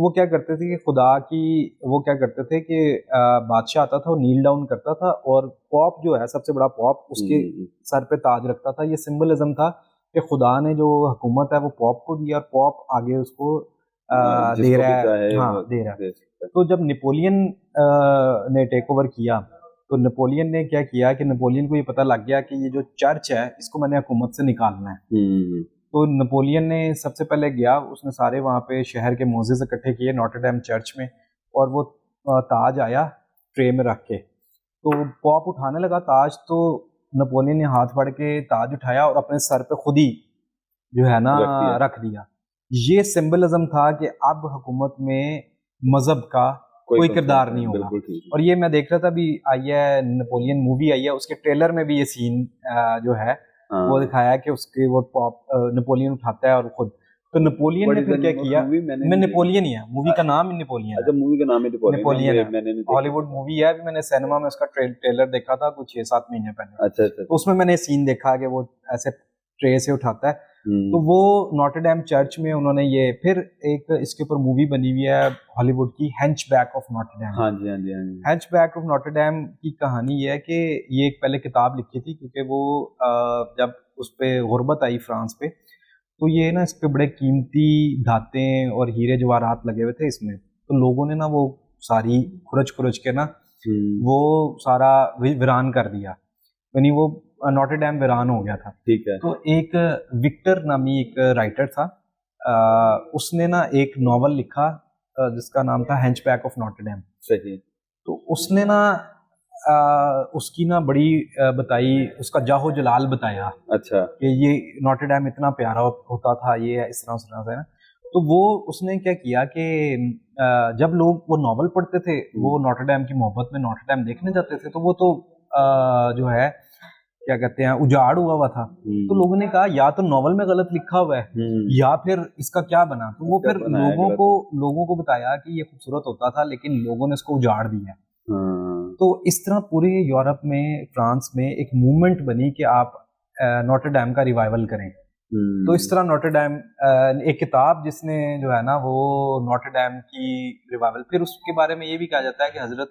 تو وہ کیا کرتے تھے کہ خدا کی وہ کیا کرتے تھے کہ بادشاہ آتا تھا وہ نیل ڈاؤن کرتا تھا اور پاپ جو ہے سب سے بڑا پاپ اس کے سر پہ تاج رکھتا تھا. یہ سمبلزم تھا کہ خدا نے جو حکومت ہے وہ پاپ کو دیا اور پاپ آگے اس کو دے رہا ہے. ہاں دے رہا ہے. تو جب نیپولین نے ٹیک اوور کیا تو نیپولین نے کیا کیا کہ نیپولین کو یہ پتہ لگ گیا کہ یہ جو چرچ ہے اس کو میں نے حکومت سے نکالنا ہے. تو نیپولین نے سب سے پہلے گیا, اس نے سارے وہاں پہ شہر کے موزز اکٹھے کیے نوٹر ڈیم چرچ میں, اور وہ تاج آیا ٹرے میں رکھ کے, تو پاپ اٹھانے لگا تاج, تو نیپولین نے ہاتھ پڑھ کے تاج اٹھایا اور اپنے سر پہ خود ہی جو ہے نا رکھ دیا. یہ سمبلزم تھا کہ اب حکومت میں مذہب کا کوئی کردار نہیں ہوگا. اور یہ میں دیکھ رہا تھا ابھی آئی ہے نیپولین مووی آئی ہے, اس کے ٹریلر میں بھی یہ سین جو ہے وہ دکھایا کہ اس کے وہ پاپ نیپولین اٹھاتا ہے اور خود. تو نیپولین نے پھر کیا کیا, میں نیپولین ہی ہے, مووی کا نام ہی نیپولین ہے. اچھا مووی کا نام ہے نیپولین ہے, ہالی ووڈ مووی ہے. میں نے سینما میں اس کا ٹریلر دیکھا تھا کچھ 6-7 مہینے پہلے. اچھا اس میں نے سین دیکھا کہ وہ ایسے ٹرے سے اٹھاتا ہے. تو وہ نوٹر ڈیم چرچ میں انہوں نے یہ, پھر ایک اس کے اوپر مووی بنی ہوئی ہے ہالی ووڈ کی, ہینچ بیک آف نوٹر ڈیم. ہاں جی ہاں جی ہاں جی. ہینچ بیک آف نوٹر ڈیم کی کہانی یہ ہے کہ یہ ایک پہلے کتاب لکھی تھی, کیونکہ وہ جب اس پہ غربت آئی فرانس پہ, تو یہ نا اس پہ بڑے قیمتی دھاتیں اور ہیرے جواہرات لگے ہوئے تھے اس میں. تو لوگوں نے نا وہ ساری کھرچ کے نا وہ سارا ویران کر دیا, یعنی وہ نوٹر ڈیم ویران ہو گیا تھا. ٹھیک ہے. تو ایک وکٹر نامی ایک رائٹر تھا, اس نے نا ایک ناول لکھا جس کا نام تھا ہینچ بیک آف نوٹر ڈیم. صحیح. تو اس نے نا اس کی نا بڑی بتائی, اس کا جاہو جلال بتایا. اچھا. کہ یہ نوٹر ڈیم اتنا پیارا ہوتا تھا, یہ اس طرح سے نا. تو وہ اس نے کیا کیا کہ جب لوگ وہ ناول پڑھتے تھے, وہ نوٹر ڈیم کی محبت میں نوٹر ڈیم دیکھنے جاتے تھے, تو وہ تو جو ہے کیا کہتے ہیں اجاڑ ہوا تھا. تو لوگوں نے کہا یا تو ناول میں غلط لکھا ہوا ہے یا پھر اس کا کیا بنا. تو وہ پھر لوگوں کو بتایا کہ یہ خوبصورت ہوتا تھا لیکن لوگوں نے اس کو اجاڑ دیا. تو اس طرح پورے یورپ میں, فرانس میں ایک موومنٹ بنی کہ آپ نوٹر ڈیم کا ریوائول کریں. تو اس طرح نوٹر ڈیم ایک کتاب جس نے جو ہے نا وہ نوٹر ڈیم کی ریوائول, پھر اس کے بارے میں یہ بھی کہا جاتا ہے کہ حضرت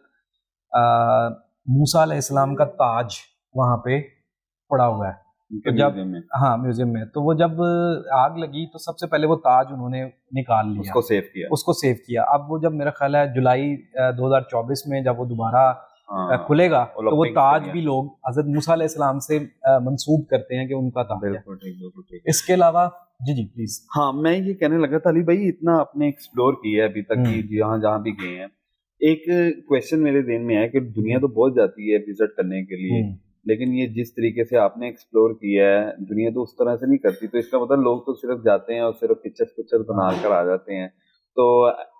موسیٰ علیہ السلام کا تاج وہاں پہ پڑا ہوا ہے. جب ہاں میوزیم میں, تو وہ جب آگ لگی تو سب سے پہلے وہ تاج انہوں نے نکال لیا, اس کو سیو کیا. اب وہ جب میرا خیال ہے جولائی 2024 میں جب وہ دوبارہ کھلے گا تو وہ تاج بھی لوگ حضرت موسیٰ علیہ السلام سے منسوب کرتے ہیں کہ ان کا تاج ہے. اس کے علاوہ جی پلیز. ہاں میں یہ کہنے لگا تھا علی بھائی, اتنا آپ نے ایکسپلور کیا ہے ابھی تک کہ جہاں بھی گئے ہیں, ایک کویشچن میرے ذہن میں ہے کہ دنیا تو بہت جاتی ہے وزٹ کرنے کے لیے, لیکن یہ جس طریقے سے آپ نے ایکسپلور کیا ہے دنیا تو اس طرح سے نہیں کرتی. تو اس کا مطلب لوگ تو صرف جاتے ہیں اور صرف پکچر بنا کر آ جاتے ہیں. تو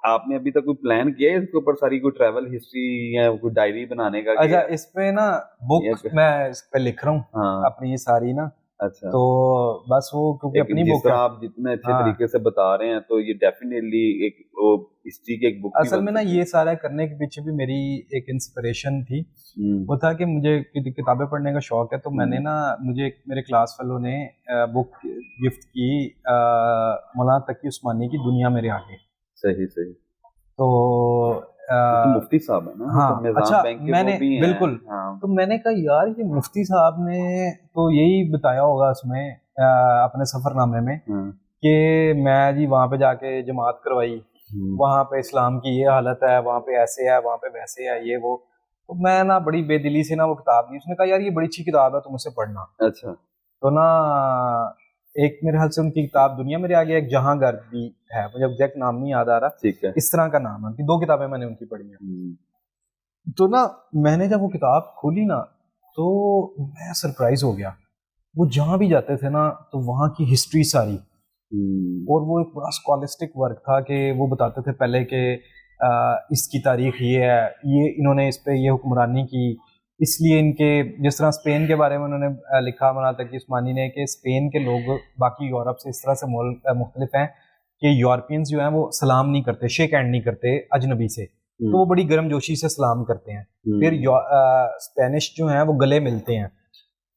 آپ نے ابھی تک کوئی پلان کیا ہے اس کے اوپر ساری کوئی ٹریول ہسٹری یا کوئی ڈائری بنانے کا؟ اچھا, اس پہ نا بک میں اس پہ لکھ رہا ہوں اپنی یہ ساری نا. اچھا. تو بس وہ کیونکہ اپنی بک ہے, آپ جتنے اچھے طریقے سے بتا رہے ہیں تو یہ ڈیفینیٹلی ایک ہسٹری کی ایک بک. اصل میں نا یہ سارا کرنے کے پیچھے بھی میری ایک انسپریشن تھی, وہ تھا کہ مجھے کتابیں پڑھنے کا شوق ہے. تو میں نے نا, مجھے میرے کلاس فیلو نے بک گفٹ کی مولانا تقی عثمانی کی دنیا میرے آگے. صحیح. تو مفتی صاحب ہے نا. ہاں اچھا, میں نے بالکل. تو میں نے کہا یار یہ مفتی صاحب نے تو یہی بتایا ہوگا اس میں اپنے سفر نامے میں کہ میں جی وہاں پہ جا کے جماعت کروائی, وہاں پہ اسلام کی یہ حالت ہے, وہاں پہ ایسے ہے, وہاں پہ ویسے ہے, یہ وہ. تو میں نا بڑی بے دلی سے نا وہ کتاب دی. اس نے کہا یار یہ بڑی اچھی کتاب ہے, تم اسے پڑھنا. اچھا. تو نا ایک میرے خیال سے ان کی کتاب دنیا میرے آگے, ایک جہاں گھر بھی ہے, مجھے ایگزیکٹ نام نہیں یاد آ رہا. ٹھیک ہے. اس طرح کا نام ہے. 2 کتابیں میں نے ان کی پڑھی ہیں. تو نا میں نے جب وہ کتاب کھولی نا تو میں سرپرائز ہو گیا. وہ جہاں بھی جاتے تھے نا تو وہاں کی ہسٹری ساری, اور وہ ایک بڑا اسکالسٹک ورک تھا کہ وہ بتاتے تھے پہلے کہ اس کی تاریخ یہ ہے, یہ انہوں نے اس پہ یہ حکمرانی کی, اس لیے ان کے, جس طرح اسپین کے بارے میں انہوں نے لکھا مولانا تقی عثمانی نے کہ اسپین کے لوگ باقی یورپ سے اس طرح سے مختلف ہیں کہ یورپینز جو ہیں وہ سلام نہیں کرتے, شیک ہینڈ نہیں کرتے اجنبی سے, تو وہ بڑی گرم جوشی سے سلام کرتے ہیں. پھر اسپینش جو ہیں وہ گلے ملتے ہیں.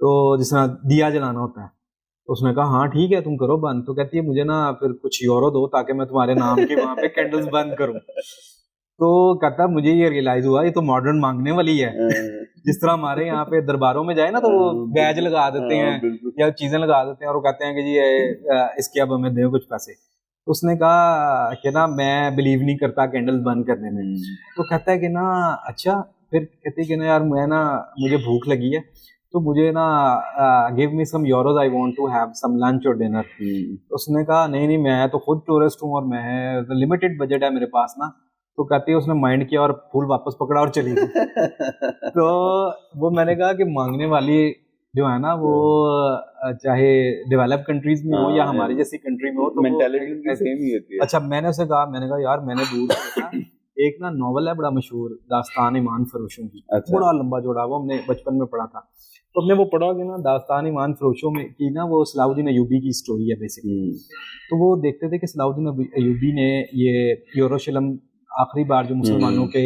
تو جس طرح دیا جلانا ہوتا ہے. تو اس نے کہا ہاں ٹھیک ہے تم کرو بند. تو کہتی ہے مجھے نا پھر کچھ یورو دو تاکہ میں تمہارے نام کے وہاں پہ کینڈلز بند کروں. تو کہتا مجھے یہ ریئلائز ہوا یہ تو ماڈرن مانگنے والی ہے. جس طرح ہمارے یہاں پہ درباروں میں جائے نا تو وہ بیج لگا دیتے ہیں یا چیزیں لگا دیتے ہیں اور وہ کہتے ہیں کہ جی اس کے اب ہمیں دیں کچھ پیسے. تو اس نے کہا کہ نا میں بلیو نہیں کرتا کینڈلز بند کرنے میں. تو کہتا ہے کہ نا اچھا. پھر کہتے کہ نا یار میں نا مجھے بھوک لگی ہے تو مجھے نا give me some euros I want to have some lunch اور ڈنر. اس نے کہا نہیں میں تو خود ٹورسٹ ہوں اور میں لمیٹڈ بجٹ ہے میرے پاس نا. تو کہتی ہے اس نے مائنڈ کیا اور پھول واپس پکڑا اور چلی گئی. تو وہ میں نے کہا کہ مانگنے والی جو ہے نا وہ چاہے ڈیولپ کنٹریز میں ہو یا ہماری جیسی کنٹری میں ہو تو مینٹالٹی سیم ہی ہوتی ہے. اچھا میں نے اسے کہا میں نے کہا یار میں نے دور دیکھا ایک نا ناول ہے بڑا مشہور داستان ایمان فروشوں کی. بڑا لمبا جوڑا وہ ہم نے بچپن میں پڑھا تھا. تو ہم نے وہ پڑھا کہ نا داستان ایمان فروشوں میں کی نا وہ صلاح الدین ایوبی کی اسٹوری ہے بیسکلی. تو وہ دیکھتے تھے کہ صلاح الدین ایوبی نے یہ یروشلم آخری بار جو مسلمانوں کے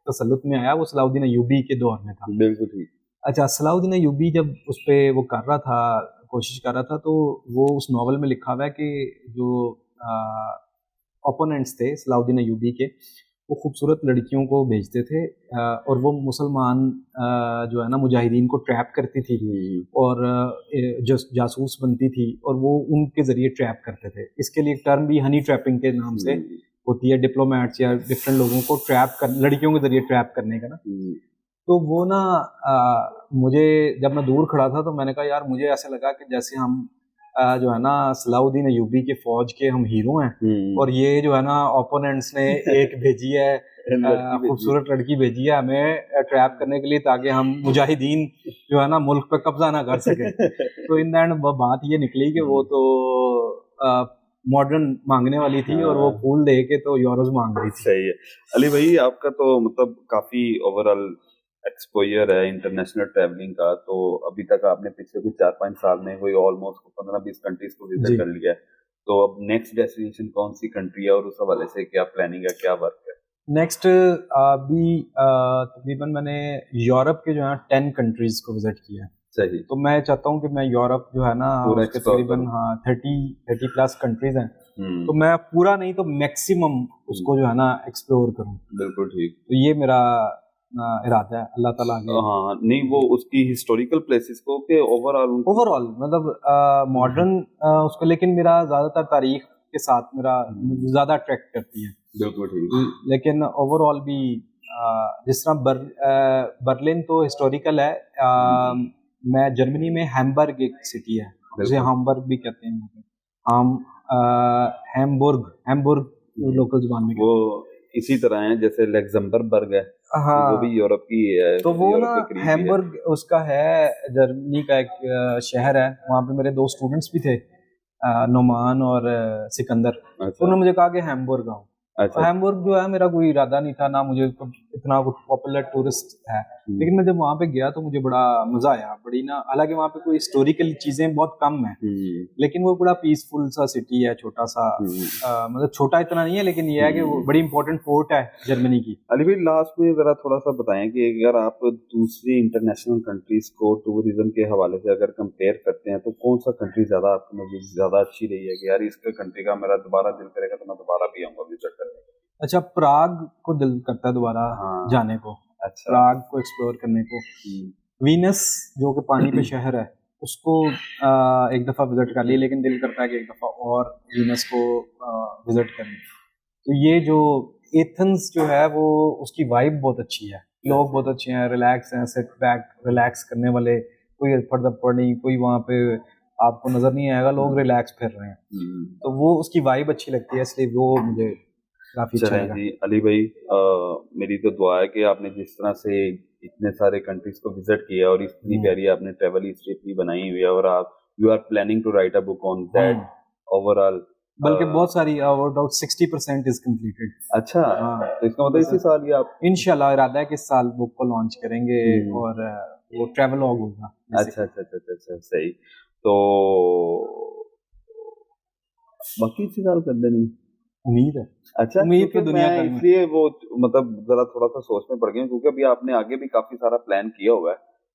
تسلط میں آیا وہ صلاح الدین ایوبی کے دور میں تھا. بالکل ٹھیک. اچھا صلاح الدین ایوبی جب اس پہ وہ کر رہا تھا کوشش کر رہا تھا تو وہ اس ناول میں لکھا ہوا ہے کہ جو اوپوننٹس تھے صلاح الدین ایوبی کے وہ خوبصورت لڑکیوں کو بھیجتے تھے اور وہ مسلمان جو ہے نا مجاہدین کو ٹریپ کرتی تھی اور جاسوس بنتی تھی اور وہ ان کے ذریعے ٹریپ کرتے تھے. اس کے لیے ایک ٹرم بھی ہنی ٹریپنگ کے نام سے ہوتی ہے ڈپلومیٹس یا ڈفرینٹ لوگوں کو ٹریپ کر لڑکیوں کے ذریعے ٹریپ کرنے کا نا. تو وہ نا مجھے جب میں دور کھڑا تھا تو میں نے کہا یار مجھے ایسا لگا کہ جیسے ہم جو ہے نا صلاح الدین ایوبی کے فوج کے ہم ہیرو ہیں اور یہ جو ہے نا اوپوننٹس نے ایک بھیجی ہے خوبصورت لڑکی بھیجی ہے ہمیں ٹریپ کرنے کے لیے تاکہ ہم مجاہدین جو ہے نا ملک پہ قبضہ نہ کر سکیں. تو ان دا اینڈ بات یہ نکلی کہ وہ تو ماڈرن مانگنے والی تھی اور وہ پھول دے کے تو یوروز مانگ رہی تھی. صحیح ہے. علی بھائی آپ کا تو مطلب کافی اوور آل ایکسپوئر ہے انٹرنیشنل ٹریولنگ کا. تو ابھی تک آپ نے پچھلے کچھ 4-5 سال میں کوئی آلموسٹ 15-20 کنٹریز کو وزٹ کر لیا ہے. تو اب نیکسٹ ڈیسٹینیشن کون سی کنٹری ہے اور اس حوالے سے کیا پلاننگ ہے کیا ورک ہے؟ نیکسٹ ابھی تقریباً میں نے یورپ کے جو ہے 10 کنٹریز کو وزٹ کیا ہے. صحیح. تو میں چاہتا ہوں کہ میں یورپ جو ہے نا تقریباً 30 پلس کنٹریز ہیں تو میں پورا نہیں تو میکسیمم اس کو جو ہے نا ایکسپلور کروں. بالکل ٹھیک. تو یہ میرا ارادہ ہے اللہ تعالیٰ کے. ہاں نہیں وہ اس کی ہسٹوریکل پلیسز کو کہ اوور آل مطلب ماڈرن اس کو لیکن میرا زیادہ تر تاریخ کے ساتھ میرا زیادہ اٹریکٹ کرتی ہے. بالکل ٹھیک. لیکن اوور آل بھی جس طرح برلن تو ہسٹوریکل ہے. میں جرمنی میں ہیمبرگ ایک سٹی ہے جسے ہامبرگ بھی کہتے ہیں. ہیمبرگ لوکل زبان میں وہ اسی طرح ہیں جیسے لیگزمبرگ ہے وہ بھی یورپ کی ہے. تو وہ نا ہیمبرگ اس کا ہے جرمنی کا ایک شہر ہے. وہاں پہ میرے 2 اسٹوڈنٹس بھی تھے نعمان اور سکندر. انہوں نے مجھے کہا کہ ہیمبرگ آؤں. ہیمبرگ جو ہے میرا کوئی ارادہ نہیں تھا نہ مجھے اتنا کچھ پاپولر ٹورسٹ ہے لیکن میں جب وہاں پہ گیا تو مجھے بڑا مزہ آیا. بڑی نا حالانکہ وہاں پہ کوئی ہسٹوریکل چیزیں بہت کم ہیں لیکن وہ بڑا پیسفل سا سٹی ہے چھوٹا سا. مطلب چھوٹا اتنا نہیں ہے لیکن یہ ہے کہ وہ بڑی امپورٹنٹ پورٹ ہے جرمنی کی. علی بھائی لاسٹ میں ذرا تھوڑا سا بتائیں کہ اگر آپ دوسری انٹرنیشنل کنٹریز کو ٹورزم کے حوالے سے اگر کمپیئر کرتے ہیں تو کون سا کنٹری زیادہ آپ کو زیادہ اچھی رہی ہے کہ یار اس کے کنٹری کا میرا دوبارہ دل کرے گا تو میں دوبارہ بھی آؤں گا وزٹ کرنے. اچھا پراگ کو دل کرتا ہے دوبارہ جانے کو. اچھا پراگ کو ایکسپلور کرنے کو. وینس جو کہ پانی پہ شہر ہے اس کو ایک دفعہ وزٹ کر لی لیکن دل کرتا ہے کہ ایک دفعہ اور وینس کو وزٹ کریں. تو یہ جو ایتھنز جو ہے وہ اس کی وائب بہت اچھی ہے. لوگ بہت اچھے ہیں ریلیکس ہیں سٹ بیک ریلیکس کرنے والے. کوئی پڑ نہیں کوئی وہاں پہ آپ کو نظر نہیں آئے گا. لوگ ریلیکس پھر رہے ہیں تو وہ اس کی وائب اچھی لگتی ہے اس لیے وہ مجھے کافی اچھا لگا. جی علی بھائی میری تو دعا ہے کہ آپ نے جس طرح سے اتنے سارے کنٹریز کو وزٹ کیا اور اتنی پیاری آپ نے ٹریول ہسٹری اپنی بنائی ہوئی ہے اور آپ you are planning to write a book on that over all بلکہ بہت ساری about 60% از کمپلیٹڈ. اچھا تو اس کا مطلب اسی سال یہ آپ انشاءاللہ ارادہ ہے کہ اس سال بک کو لانچ کریں گے اور وہ ٹریول لاگ ہوگا. اچھا اچھا اچھا اچھا صحیح. تو باقی اسی سال کر دیں امید ہے. اچھا امید کی دنیا کا اس لیے وہ مطلب ذرا تھوڑا سا سوچ میں پڑ گئے کیونکہ ابھی آپ نے آگے بھی کافی سارا پلان کیا ہوا ہے